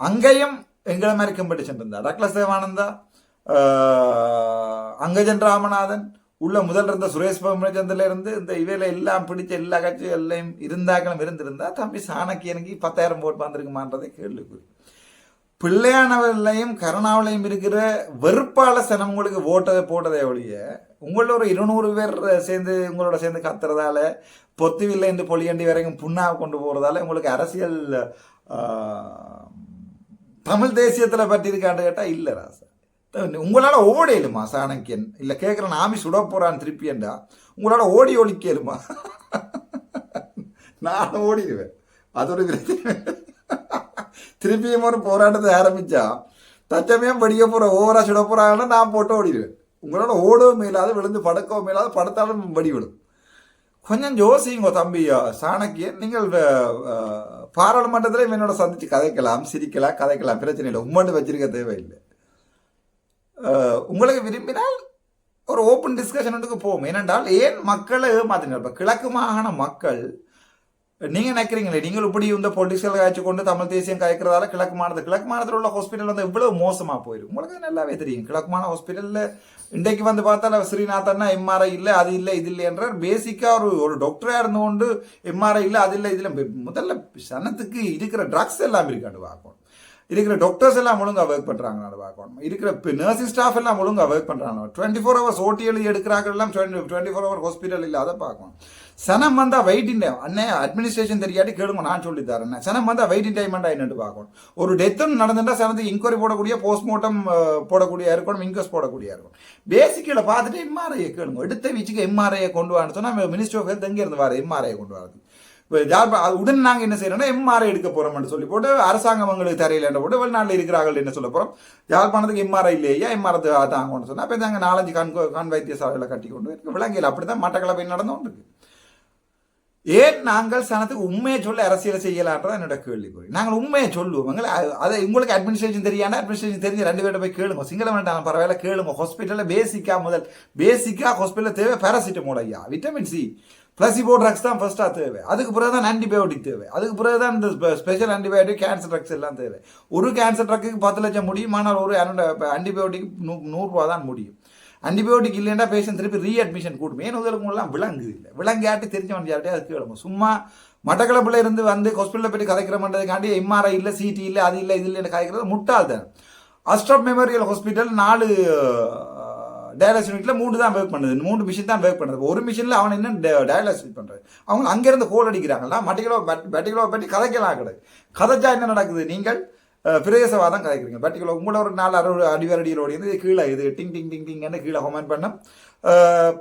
அங்கேயும் எங்களை மாதிரி கம்பெடிஷன் இருந்தா டக்ளஸ் தேவானந்தா, அங்கஜன் ராமநாதன் உள்ள முதல் இருந்த சுரேஷ் பிரமச்சந்தில இருந்து இந்த இவையில எல்லாம் பிடிச்ச எல்லா கட்சிகள்லையும் இருந்திருந்தா தம்பி சாணக்கியனுக்கு 10,000 ஓட்டு வந்திருக்குமான்றதை கேள்விக்குறி. பிள்ளையானவர்களையும் கருணாவிலையும் இருக்கிற வெறுப்பாள சனம் உங்களுக்கு ஓட்டதை போட்டதை ஒழிய உங்களோட ஒரு 200 பேர் சேர்ந்து உங்களோட சேர்ந்து கத்துறதால பொத்துவில்லை என்று பொலியண்டி வரைக்கும் புண்ணாக கொண்டு போறதால உங்களுக்கு அரசியல் தமிழ் தேசியத்துல பற்றி இருக்கான்னு கேட்டா இல்ல ராசா. உங்களால ஓடையிலுமா சாணக்கியன்? இல்ல கேட்கிறேன், ஆமி சுட போறான்னு திருப்பியண்டா உங்களால ஓடி ஒழிக்கலுமா? நான் ஓடிடுவேன், அது ஒரு பிரச்சனை. திருப்பியும் ஒரு போராட்டத்தை ஆரம்பிச்சா தச்சமயம் படிக்க போற ஓவரா சுட போறாங்கன்னா நான் போட்டு ஓடிடுவேன். உங்களால ஓடவும் மேலாது, விழுந்து படுக்கவும் மேலாது, படுத்தாலும் படிவிடும். கொஞ்சம் யோசிங்க தம்பி சாணக்கியன். நீங்கள் பாராளுமன்றத்தில் என்னோட சந்திச்சு கதைக்கலாம், சிரிக்கலாம், கதைக்கலாம், பிரச்சனை இல்லை. உம்மண்டு வச்சிருக்க தேவையில்லை. உங்களுக்கு விரும்பினால் ஒரு ஓப்பன் டிஸ்கஷனுக்கு போவோம். ஏனென்றால் ஏன் மக்களை ஏமாத்தினார்? இப்போ கிழக்கு மாகாண மக்கள் நீங்க நினைக்கிறீங்களே, நீங்கள் இப்படி இந்த பொலிட்டிக்கல் காய்ச்சி கொண்டு தமிழ் தேசியம் காய்க்கிறதால கிழக்கு மாநிலத்தில் உள்ள ஹாஸ்பிட்டல் இவ்வளவு மோசமா போயிடும். உங்களுக்கு நல்லாவே தெரியும். கிழக்கு மாநில ஹாஸ்பிட்டல்ல இன்றைக்கு பார்த்தா ஸ்ரீநாதன்னா எம்ஆர்ஐ இல்லை, அது இல்லை, இது இல்லை என்ற பேசிக்கா ஒரு டாக்டரா இருந்து கொண்டு எம்ஆர்ஐ இல்லை, அது இல்லை, இதுல முதல்ல சனத்துக்கு இருக்கிற ட்ரக்ஸ் எல்லாம் இருக்காண்டு பார்க்கணும். இருக்கிற டாக்டர்ஸ் எல்லாம் ஒழுங்காக ஒர்க் பண்ணுறாங்கன்னு பார்க்கணும். இருக்கிற நர்சிங் ஸ்டாஃப் எல்லாம் ஒழுங்காக ஒர்க் பண்ணுறாங்க. 24 hours ஓட்டி எழுதி எடுக்கிறாங்க எல்லாம் 24 hour ஹாஸ்பிட்டல் இல்லை, அதை பார்க்கணும். சனம் வந்தால் வெயிட்டிங் டைம் அண்ணே அட்மினிஸ்ட்ரேஷன் தெரியாட்டி கேளுங்க, நான் சொல்லி தரேன். சனம் வந்தால் வெயிட்டிங் டைம்ண்டா என்னட்டு பார்க்கணும். ஒரு டெத்துன்னு நடந்துட்டா சனத்துக்கு இன்கொயரி போடக்கூடிய, போஸ்ட்மார்ட்டம் போடக்கூடிய இருக்கணும், இன்கொஸ்ட் போடக்கூடிய இருக்கணும். பேசிக்கில் பார்த்துட்டு எம்ஆர்ஐயை கேளுங்க. எடுத்த வீச்சுக்கு எம்ஆர்ஐயை கொண்டு வான்னு சொன்னால் மினிஸ்ட்ரி ஆஃப் ஹெல்த் எங்கே இருந்து வர எம்ஆர்ஐயை கொண்டு வரது? உடன் நாங்கள் என்ன செய்யறோம்னா எம்ஆர்ஐ எடுக்க போறோம்னு சொல்லி போட்டு அரசாங்கம் அவங்களுக்கு தரையில் என்ன போட்டு வெளிநாட்டில் இருக்கிறார்கள் என்ன சொல்ல போறோம். யாழ்ப்பாணத்துக்கு எம்ஆர்ஐ இல்லையா, எம்ஆர்ஐ தாங்கன்னு சொன்னா அப்போ நாங்கள் 4-5 கண் வைத்தியசாலைகளை கட்டி கொண்டு விளங்கியில் அப்படிதான் மட்டக்களப்பை நடந்து கொண்டு இருக்கு. ஏன் நாங்கள் சனத்துக்கு உண்மையை சொல்ல அரசியலை செய்யலான்றதான் என்னோட கேள்விக்குறி. நாங்கள் உண்மையை சொல்லுவோம். அதை உங்களுக்கு அட்மினிஸ்ட்ரேஷன் தெரியாண்டா அட்மினிஸ்ட்ரேஷன் தெரிஞ்ச 2 பேர்ட்ட போய் கேளுங்க. சிங்களம் வேண்டாம் பரவாயில்ல, கேளுங்க. ஹாஸ்பிட்டலில் பேசிக்கா ஹாஸ்பிட்டலில் தேவை பேராசிட்டமோல் ஐயா, விட்டமின் சி, பிளசிபோ ட்ரக்ஸ் தான் ஃபர்ஸ்ட்டாக தேவை. அதுக்கு பிறகு தான் ஆன்டிபயோட்டிக் தேவை. அதுக்கு பிறகு தான் இந்த ஸ்பெஷல் ஆன்டிபயோட்டிக், கேன்சர் ட்ரக்ஸ் எல்லாம் தேவை. ஒரு கேன்சர் ட்ரக்குக்கு 10 லட்சம் முடியும், ஆனால் ஒரு ஆன்டிபயோட்டிக் 100 ரூபா தான் முடியும். ஆன்டிபயோட்டிக் இல்லைன்னா பேஷண்ட் திருப்பி ரீஅட்மிஷன் கூடும். ஏன் உதவுங்களாம் விலங்கு இல்லை, விலங்காட்டி தெரிஞ்சவன் யார்ட்டே அது கேளுங்க. சும்மா மட்டக்களப்பில் இருந்து ஹாஸ்பிட்டலில் போய்ட்டு கதைக்கிற பண்ணுறதுக்காண்டி எம்ஆர்ஐ இல்லை, சிடி இல்லை, அது இல்லை, இது இல்லைன்னு கதைக்கிறது முட்டாள் தான். அஸ்ட்ராப் மெமோரியல் ஹாஸ்பிட்டல் 4 டயாலிசிஸ் யூனிட்ல 3 தான் ஒர்க் பண்ணுது, 3 மிஷின் தான் ஒர்க் பண்ணுது. ஒரு மிஷின்ல அவன் என்ன டயாலிசிஸ் பண்றது? அவங்க அங்கிருந்து கோல் அடிக்கிறாங்களா, பட்டிகளோ பற்றி கதைக்கலாம் கிடையாது. கதைச்சா என்ன நடக்குது? நீங்கள் பிரதேசவாதம் கதைக்கிறீங்க. பட்டிகளோ உங்களோட ஒரு 4 அடிவரடிகளோடு இது கீழே இது டிங் டிங் டிங் டிங்னு கீழே கமெண்ட் பண்ண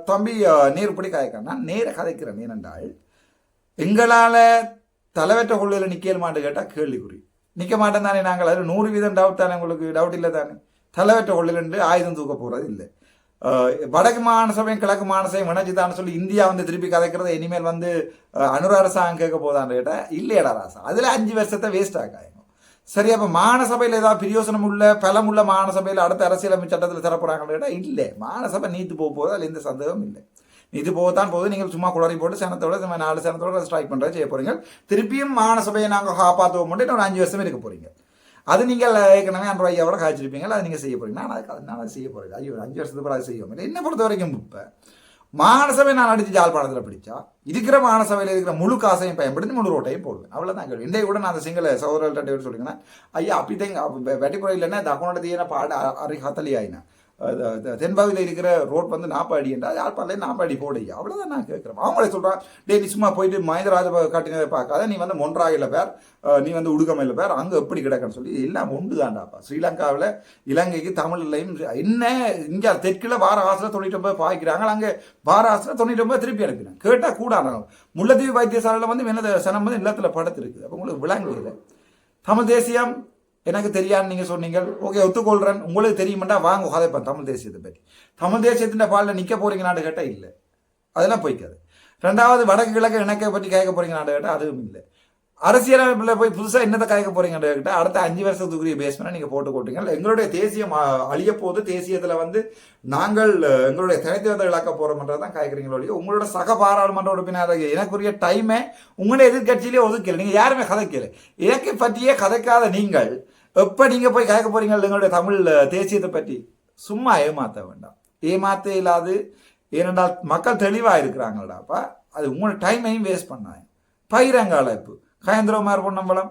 தம்பி நேருப்படி கதைக்கிறேன். நான் நேர கதைக்கிறேன். ஏனென்றால் எங்களால் தலைவற்ற கொள்ளையில் நிற்கலுமான்னு கேட்டால் கேள்விக்குறி. நிற்க மாட்டேன் தானே நாங்கள். அது 100% டவுட் தானே உங்களுக்கு? டவுட் இல்லை தானே? தலைவற்ற கொள்ளிலிருந்து ஆயுதம் தூக்க போகிறது இல்லை. வடக்கு மாகாண சபையும் கிழக்கு மாகாண சபையும் இணைஞ்சுதான்னு சொல்லி இந்தியா வந்து திருப்பி கதைக்கிறது இனிமேல் வந்து அனுர அரசாங்கம் கேட்க போதான்னு கேட்டால் இல்லையடா ராசா, அதில் 5 வருஷத்தை வேஸ்ட் ஆகாயம். சரி, அப்போ மாகாண சபையில் ஏதாவது பிரயோசனம் உள்ள பலமுள்ள மாகாண சபையில் அடுத்த அரசியலமைப்பு சட்டத்தில் தரப்போறாங்கன்னு கேட்டால் இல்லை. மாகாண சபை நீத்து போகுது, அதில் எந்த சந்தேகம் இல்லை. நீத்து போகத்தான் போது. நீங்கள் சும்மா குளறி போட்டு சனத்தோட 4 சனத்தோட ஸ்ட்ரைக் பண்ணுறது செய்ய போறீங்க. திருப்பியும் மாகாண சபையை நாங்கள் காப்பாற்றுவோம் மட்டும் இன்னொரு 5 வருஷமே இருக்க போறீங்க. அது நீங்கள் ஏற்கனவே அந்த ஐயாவோட காய்ச்சிருப்பீங்க. அதை நீங்கள் செய்ய போறீங்க. நான் அதை செய்ய போறேன். ஐயோ 5 வருஷத்துக்கு அதை செய்ய முடியல. என்ன பொறுத்த வரைக்கும் இப்போ மாகாண சபை நான் அடித்து ஜாழ்ப்பாணத்தில் பிடிச்சா இருக்கிற மாகாண சபையில் இருக்கிற முழு காசையும் பயன்படுத்தி முழு ரோட்டையும் போடுவேன். அவ்வளோதான் கேள்வி. இன்றைய கூட நான் அந்த சிங்கள சகோதரர்கிட்ட சொல்லிங்கன்னா, ஐயா அப்படி வெட்டிப்புறம் இல்லைன்னா தகவனோட தீயன பாட அறி ஹத்தலி ஆயினா தென்பகுதியில் இருக்கிற ரோட் வந்து 40 அடி என்றால் யாழ்ப்பாணத்தில் 40 அடி போடையா. அவ்வளோதான் நான் கேட்குறேன். அவங்களே சொல்கிறான், டே நீ சும்மா போயிட்டு மஹிந்தராஜ காட்டினதை பார்க்காத, நீ வந்து மொன்றாயில் பேர், நீ வந்து உடுகமையில் பேர், அங்கே எப்படி கிடக்குன்னு சொல்லி எல்லாம் ஒன்று தாண்டாப்பா. ஸ்ரீலங்காவில் இலங்கைக்கு தமிழ்லையும் என்ன இங்கே தெற்கில் வார ஆசில் 99 பாய்க்கிறாங்க, அங்கே வார ஆசில் 99 திருப்பி அனுப்பினாங்க. கேட்டால் கூட முல்லைத்தீவு வைத்தியசாலையில் வந்து என்ன சனம் வந்து இல்லத்தில் படுத்திருக்குது. அப்போ உங்களுக்கு விளங்குதில்லை. தமிழ் தேசியம் எனக்கு தெரியான்னு நீங்கள் சொன்னீங்க. ஓகே, ஒத்துக்கொள்கிறேன். உங்களுக்கு தெரியுமெண்டா வாங்க கதைப்பேன் தமிழ் தேசியத்தை பற்றி. தமிழ் தேசியத்தின் பாலில் நிற்க போறீங்களான்னு கேட்டால் இல்லை, அதெல்லாம் போய்க்காது. 2வது வடக்கு கிழக்கு இணக்கை பற்றி கேட்க போறீங்களான்னு கேட்டால் அதுவும் இல்லை. அரசியலமைப்பில் போய் புதுசாக என்னத்தை கேட்க போறீங்கன்னு கேட்டால் அடுத்த 5 வருஷத்துக்குரிய பேஸ்மெண்ட் நீங்கள் போட்டு கொட்டீங்க. எங்களுடைய தேசியம் அழிய போது, தேசியத்தில் வந்து நாங்கள் எங்களுடைய தனித்துவத்தை இழக்க போகிறோம்ன்றது தான் கேட்குறீங்களோ. உங்களோட சக பாராளுமன்ற உறுப்பினர் எனக்குரிய டைமை உங்களுடைய எதிர்கட்சியிலே ஒதுக்கல. நீங்கள் யாருமே கதைக்கல. எனக்கு பற்றியே கதைக்காத நீங்கள் எப்போ நீங்கள் போய் கேட்க போறீங்க எங்களுடைய தமிழ் தேசியத்தை பற்றி? சும்மா ஏமாற்ற வேண்டாம். ஏமாற்ற இல்லாது. ஏனென்றால் மக்கள் தெளிவாக இருக்கிறாங்களாப்பா. அது உங்களோட டைமையும் வேஸ்ட் பண்ணாங்க. பயிரங்கால இப்போ கயந்திரகுமார் பொன்னம்பலம்,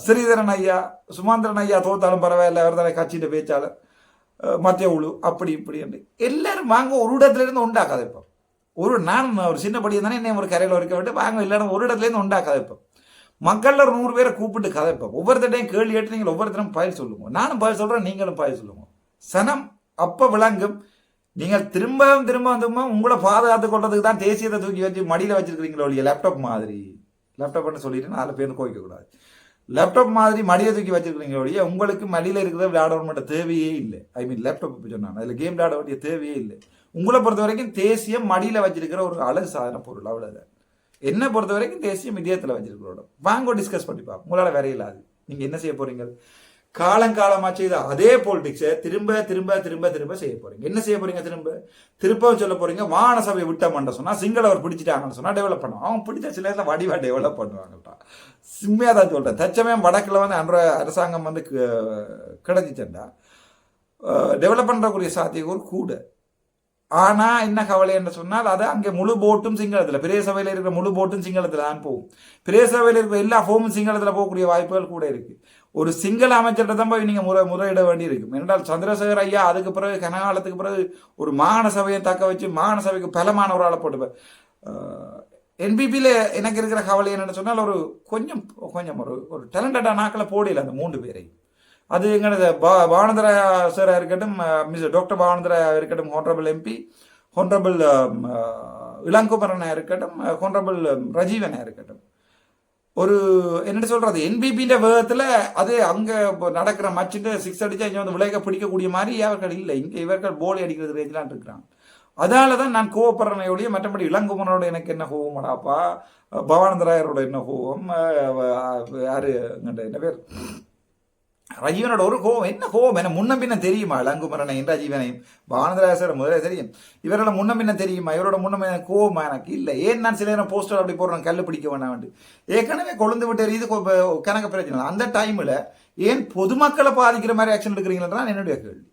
ஸ்ரீதரன் ஐயா, சுமந்திரன் ஐயா தோத்தாலும் பரவாயில்ல, அவர் தானே கட்சியின் பேச்சாளர், மத்திய உழு அப்படி இப்படி என்று எல்லாரும் வாங்க ஒரு இடத்துலேருந்து உண்டாக்காத. இப்போ நான் ஒரு சின்ன படி தானே என்ன ஒரு கரையில் இருக்க விட்டு வாங்க எல்லாரும் ஒரு இடத்துலேருந்து உண்டாக்காத. இப்போ மக்கள் 100 பேரை கூப்பிட்டு கதைப்போம். ஒவ்வொருத்தட்டையும் கேள்வி கேட்டு நீங்கள் ஒவ்வொருத்தரும் பயிர் சொல்லுங்க. நானும் பயிர் சொல்கிறேன், நீங்களும் பயிர் சொல்லுங்க. சனம் அப்போ விளங்கும். நீங்கள் திரும்ப உங்களை பாதுகாத்து கொள்றதுக்கு தான் தேசியத்தை தூக்கி வச்சு மடியில் வச்சிருக்கிறீங்களோ இல்லையா? லேப்டாப் மாதிரி. லேப்டாப்னு சொல்லிட்டு 4 பேர் கோவிக்கக்கூடாது. லேப்டாப் மாதிரி மடியை தூக்கி வச்சிருக்கிறீங்களோ இல்லையா? உங்களுக்கு மடியில் இருக்கிறத விளையாட மட்டும் தேவையே இல்லை. ஐ மீன் லேப்டாப் சொன்னாங்க, அதில் கேம் விளையாட வேண்டிய தேவையே இல்லை. உங்களை பொறுத்த வரைக்கும் தேசியம் மடியில் வச்சிருக்கிற ஒரு அழகு சாதன பொருள், அவ்வளோதான். என்னை பொறுத்த வரைக்கும் தேசியம் இதயத்தில் வச்சிருக்கிறோட வாங்க டிஸ்கஸ் பண்ணிப்பா. உங்களால் வேற இல்லாது. நீங்கள் என்ன செய்ய போறீங்க? காலங்காலமாக செய்த அதே பாலிடிக்ஸை திரும்ப திரும்ப திரும்ப திரும்ப செய்ய போறீங்க. என்ன செய்ய போறீங்க? திரும்ப சொல்ல போறீங்க, மாகாண சபையை விட்டமாண்ட சொன்னா சிங்களவர் பிடிச்சிட்டாங்கன்னு சொன்னா டெவலப் பண்ணுவாங்க. அவங்க பிடிச்ச சில நேரத்தில் வடிவா டெவலப் பண்ணுவாங்கப்பா. சிம்மையாக தான் சொல்றேன். தச்சமயம் வடக்கில் வந்து அரசாங்கம் வந்து கிடைச்சிச்சேன்டா டெவலப் பண்றக்கூடிய சாத்தியக்கூறு கூட. ஆனா என்ன கவலை என்று சொன்னால், அது அங்கே முழு போட்டும் சிங்களத்தில், பெரிய சபையில் இருக்கிற முழு போட்டும் சிங்களத்தில் தான் போகும். பெரிய சபையில் இருக்கிற எல்லா ஃபோமும் சிங்களத்தில் போகக்கூடிய வாய்ப்புகள் கூட இருக்கு. ஒரு சிங்கள அமைச்சர்கிட்ட தான் போய் நீங்கள் முறையிட வேண்டி இருக்கும். என்றால் சந்திரசேகர் ஐயா அதுக்கு பிறகு கனகாலத்துக்கு பிறகு ஒரு மாகாண சபையை தக்க வச்சு மாகாண சபைக்கு பலமான ஒரு ஆளை போட்டு என்பிபியில் எனக்கு இருக்கிற கவலை என்னென்னு சொன்னால், ஒரு கொஞ்சம் ஒரு டேலண்டடான நாட்களை போடல அந்த 3 பேரை. அது எங்களது பாவனந்தர சாராக இருக்கட்டும், டாக்டர் பாவனந்தர இருக்கட்டும், ஹோனரபிள் எம்பி, ஹோனரபிள் இளங்குமரனாக இருக்கட்டும், ஹோனரபிள் ரஜீவனாக இருக்கட்டும். ஒரு என்ன சொல்றது, என்பிபின்ற வேகத்தில் அது அங்கே நடக்கிற மச்சிட்டு 6 அடிச்சா இங்கே வந்து விளையாட பிடிக்கக்கூடிய மாதிரி அவர்கள் இல்லை. இங்கே இவர்கள் போலி அடிக்கிறது ரேஞ்செலாம் இருக்கிறாங்க. அதனால தான் நான் கோவப்படுறனையோடைய. மற்றபடி இளங்குமரனோட எனக்கு என்ன கோவமாடாப்பா, பவானந்தராயரோட என்ன கோவம், யாரு என்ன பேர் ரஜீவனோட ஒரு கோவம். என்ன கோவம்? என்ன முன்ன பின்ன தெரியுமா? இளங்குமரனையும் ரஜீவனையும் பவானந்தராயர் முதலே தெரியும். இவரோட முன்ன பின்ன தெரியுமா? இவரோட முன்ன கோவமா? எனக்கு இல்லை. ஏன் நான் சில நேரம் போஸ்டர் அப்படி போடுறேன், கல் பிடிக்க வேண்டாம். ஏற்கனவே கொழுந்து விட்டு இது கணக்கு பிரச்சனை. அந்த டைமில் ஏன் பொதுமக்களை பாதிக்கிற மாதிரி ஆக்ஷன் எடுக்கிறீங்களா என்னுடைய கேள்வி.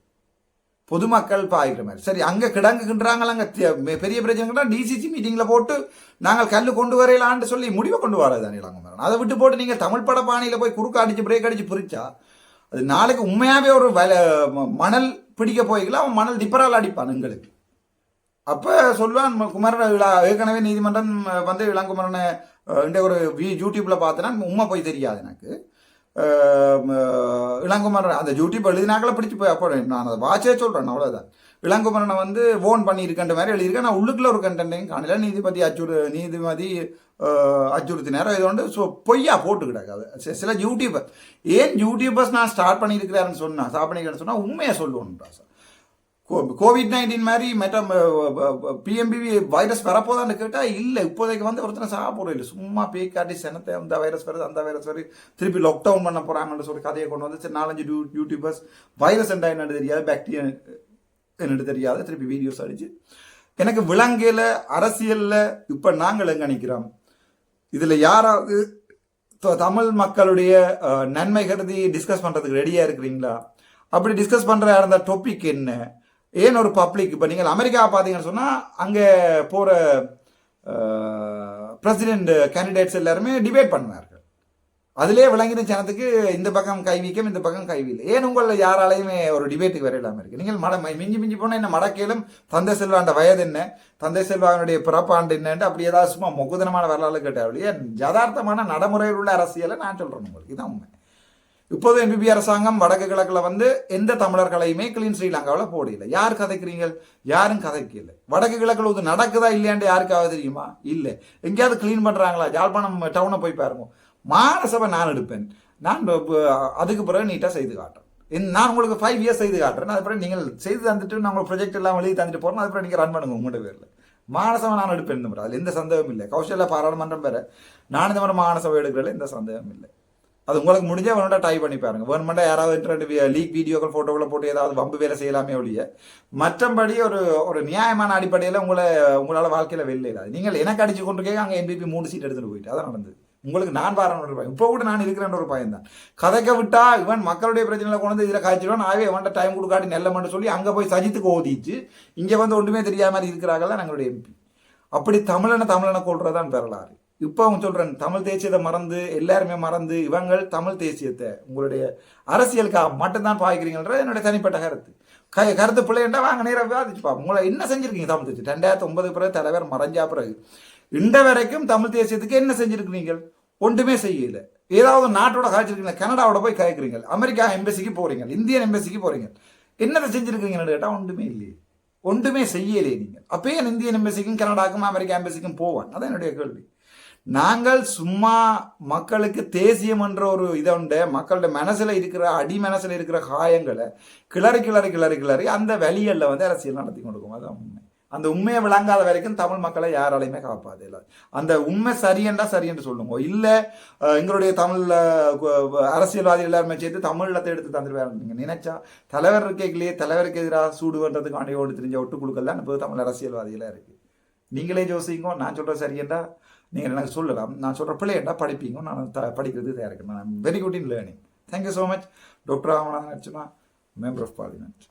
பொதுமக்கள் பாதிக்கிற மாதிரி சரி, அங்கே கிடங்குகின்றாங்க, அங்கே பெரிய பிரச்சனை டிசிசி மீட்டிங்கில் போட்டு நாங்கள் கல் கொண்டு வரையலான்னு சொல்லி முடிவை கொண்டு வரதான் இளங்குமரன். அதை விட்டு போட்டு நீங்கள் தமிழ் பட பாணியில் போய் குறுக்க அடிச்சு பிரேக் அடிச்சு பிரிச்சா அது நாளைக்கு உண்மையாகவே ஒரு மணல் பிடிக்க போய்க்கலாம், அவன் மணல் டிப்பரால் அடிப்பான் எங்களுக்கு. அப்போ சொல்லுவான் குமரன் ஏற்கனவே நீதிமன்றம் வந்து இளங்குமரனை ஒரு யூடியூப்பில் பார்த்தேன்னா உண்மை போய் தெரியாது எனக்கு. இளங்குமரன் அந்த யூடியூப் எழுதினாக்களை பிடிச்சி போய் அப்போ நான் அதை வாட்சே சொல்கிறேன், அவ்வளோதான். இளங்குமரனை வந்து ஓன் பண்ணியிருக்கின்ற மாதிரி எழுதியிருக்கேன். நான் உள்ளுக்குள்ள ஒரு கண்டென்ட்டையும் காணல. நீதிபதி அச்சுறுத்தினாரோ இது வந்து ஸோ பொய்யா போட்டு கிடக்காது சில யூடியூபர். ஏன் யூடியூபர்ஸ் நான் ஸ்டார்ட் பண்ணியிருக்கிறாருன்னு சொன்னால் உண்மையை சொல்லுவோன்றா சார். COVID-19 மாதிரி PMBV வைரஸ் வரப்போதான்னு கேட்டால் இல்லை, இப்போதைக்கு வந்து ஒருத்தனை சாப்பிட இல்லை, சும்மா பேய் காட்டி செனத்தை அந்த வைரஸ் வருது அந்த வைரஸ் வருது திருப்பி லாக்டவுன் பண்ண போகிறாங்கன்னு சொல்லி கதையை கொண்டு வந்து சரி 4-5 யூடியூபர்ஸ் வைரஸ் என்னன்னு தெரியாது, பாக்டீரியா என்னன்னு தெரியாது, திருப்பி வீடியோஸ் அடிச்சு எனக்கு விலங்கையில் அரசியலில் இப்போ நாங்கள் எங்கே நிற்கிறோம். இதில் யாராவது தமிழ் மக்களுடைய நன்மை கருதி டிஸ்கஸ் பண்ணுறதுக்கு ரெடியாக இருக்கிறீங்களா? அப்படி டிஸ்கஸ் பண்ணுற அந்த டாபிக் என்ன? ஏன் ஒரு பப்ளிக் இப்போ நீங்கள் அமெரிக்கா பார்த்தீங்கன்னு சொன்னால் அங்கே போகிற பிரசிடென்ட் கேண்டிடேட்ஸ் எல்லாருமே டிபேட் பண்ணுவார்கள். அதிலே விளங்கின ஜனத்துக்கு இந்த பக்கம் கைவிக்கும் இந்த பக்கம் கைவில்லை. ஏன் உங்களில் யாராலையுமே ஒரு டிபேட்டுக்கு வர இல்லாமல் இருக்குது. நீங்கள் மிஞ்சி போனால் என்ன மடக்கேலும் தந்தை செல்வாண்ட வயது என்ன, தந்தை செல்வானுடைய பிறப்பாண்டு என்னன்ட்டு அப்படி ஏதாவது சும்மா முகுதனமான வரலாறு கேட்டால் ஏன் யதார்த்தமான நடைமுறையில் உள்ள அரசியலை நான் சொல்கிறேன் உங்களுக்கு. இதுதான் உண்மை. இப்போது NPP அரசாங்கம் வடக்கு கிழக்கில் வந்து எந்த தமிழர்களையுமே கிளீன் ஸ்ரீலங்காவில் போடல. யார் கதைக்கிறீங்க? யாரும் கதைக்கல. வடக்கு கிழக்கில் இது நடக்குதா இல்லையாண்டு யாருக்காவது தெரியுமா? இல்லை. எங்கேயாவது கிளீன் பண்ணுறாங்களா? யாழ்ப்பாணம் டவுனை போய் பாருங்க. மாநசபை நான் எடுப்பேன், நான் அதுக்கு பிறகு நீட்டாக செய்து காட்டுறேன். நான் உங்களுக்கு 5 இயர்ஸ் செய்து காட்டுறேன், அது பிறகு நீங்கள் செய்து தந்துட்டு நான் உங்களுக்கு ப்ரொஜெக்ட் எல்லாம் எழுதி தந்துட்டு போகிறேன், அது பிறகு நீங்கள் ரன் பண்ணுங்க உங்களோட பேரில். மாநசபை நான் எடுப்பேன், இந்த மாதிரி அதில் எந்த சந்தேகம் இல்லை. கௌசல்யா பாராளுமன்றம் வேறு, நான் இந்த மாதிரி மாநசபை எடுக்கிறதுல எந்த சந்தேகம் இல்லை. அது உங்களுக்கு முடிஞ்சால் வேணும்டா ட்ரை பண்ணி பாருங்க. வேணுமெண்டா யாராவது இன்டர்நெட் லீக் வீடியோக்கள் ஃபோட்டோக்களை போட்டு ஏதாவது வம்பு வேலை செய்யலாமே ஒழிய மற்றபடி ஒரு நியாயமான அடிப்படையில் உங்களால் வாழ்க்கையில் வெளில இல்லாது. நீங்கள் எனக்கு அடிச்சு கொண்டு அங்கே NPP 3 சீட் எடுத்துகிட்டு போயிட்டு அதான் நடந்தது. உங்களுக்கு நான் பாராட்டு பயம், இப்போ கூட நான் இருக்கிறேன் ஒரு பயம் தான். கதைக்க விட்டா இவன் மக்களுடைய பிரச்சனைகளை கொண்டு வந்து இதில் காய்ச்சிடுவான், ஆகவே இவன்ட்ட டைம் கொடுக்காட்டி நெல்லமன்னு சொல்லி அங்கே போய் சஜித்துக்கு ஓதிச்சு இங்கே வந்து ஒன்றுமே தெரியாத மாதிரி இருக்கிறாங்கல்ல நம்மளுடைய MP. அப்படி தமிழனை கொள்றதான் வரலாறு. இப்போ அவங்க சொல்கிறேன், தமிழ் தேசியத்தை மறந்து எல்லாருமே மறந்து இவங்கள் தமிழ் தேசியத்தை உங்களுடைய அரசியலுக்காக மட்டும்தான் பாய்க்கிறீங்கன்ற என்னுடைய தனிப்பட்ட கருத்து பிள்ளைண்டா வாங்க நேராக விவாதிச்சுப்பா. உங்களை என்ன செஞ்சுருக்கீங்க தமிழ் தேசியம்? 2009 பிறகு தலைவர் மறைஞ்சா பிறகு இந்த வரைக்கும் தமிழ் தேசியத்துக்கு என்ன செஞ்சுருக்கிறீங்க? ஒன்றுமே செய்யல. ஏதாவது நாட்டோட காய்ச்சிருக்கீங்க, கனடாவோட போய் காய்க்கிறீங்க, அமெரிக்கா எம்பசிக்கு போகிறீங்க, இந்தியன் எம்பசிக்கு போகிறீங்க, என்னதை செஞ்சுருக்கீங்கன்னு கேட்டால் ஒன்றுமே இல்லையே, ஒன்றுமே செய்யலையே. நீங்கள் அப்பயே இந்தியன் எம்பசிக்கும் கனடாக்கும் அமெரிக்கா எம்பசிக்கும் போவான். அதான் என்னுடைய கேள்வி. நாங்கள் சும்மா மக்களுக்கு தேசியம் என்ற ஒரு இதை உண்டு, மக்களோட மனசில் இருக்கிற மனசில் இருக்கிற காயங்களை கிளறி அந்த வழிகளில் வந்து அரசியல் நடத்தி கொடுக்கும். அதான் உண்மை. அந்த உண்மையை விளங்காத வரைக்கும் தமிழ் மக்களை யாராலையுமே காப்பாது. இல்லை அந்த உண்மை சரியென்று சொல்லுங்க. இல்லை எங்களுடைய தமிழில் அரசியல்வாதி எல்லாருமே சேர்த்து தமிழத்தை எடுத்து தந்துடுவாரு நீங்கள் நினைச்சா தலைவர் இருக்கைகளே தலைவருக்கு எதிராக சூடுன்றதுக்கு ஆண்டையோடு தெரிஞ்ச ஒட்டு குழுக்கள் தான் இப்போ தமிழ் அரசியல்வாதிகளாக இருக்குது. நீங்களே யோசிங்க, நான் சொல்கிறேன் சரியென்றா நீங்கள் எனக்கு சொல்லலாம், நான் சொல்கிற பிள்ளைண்டா படிப்பீங்க, நான் படிக்கிறது தயாரிக்கிறேன். நான் very good in learning. Thank you so much. Doctor Ramanathan Archana, member of parliament.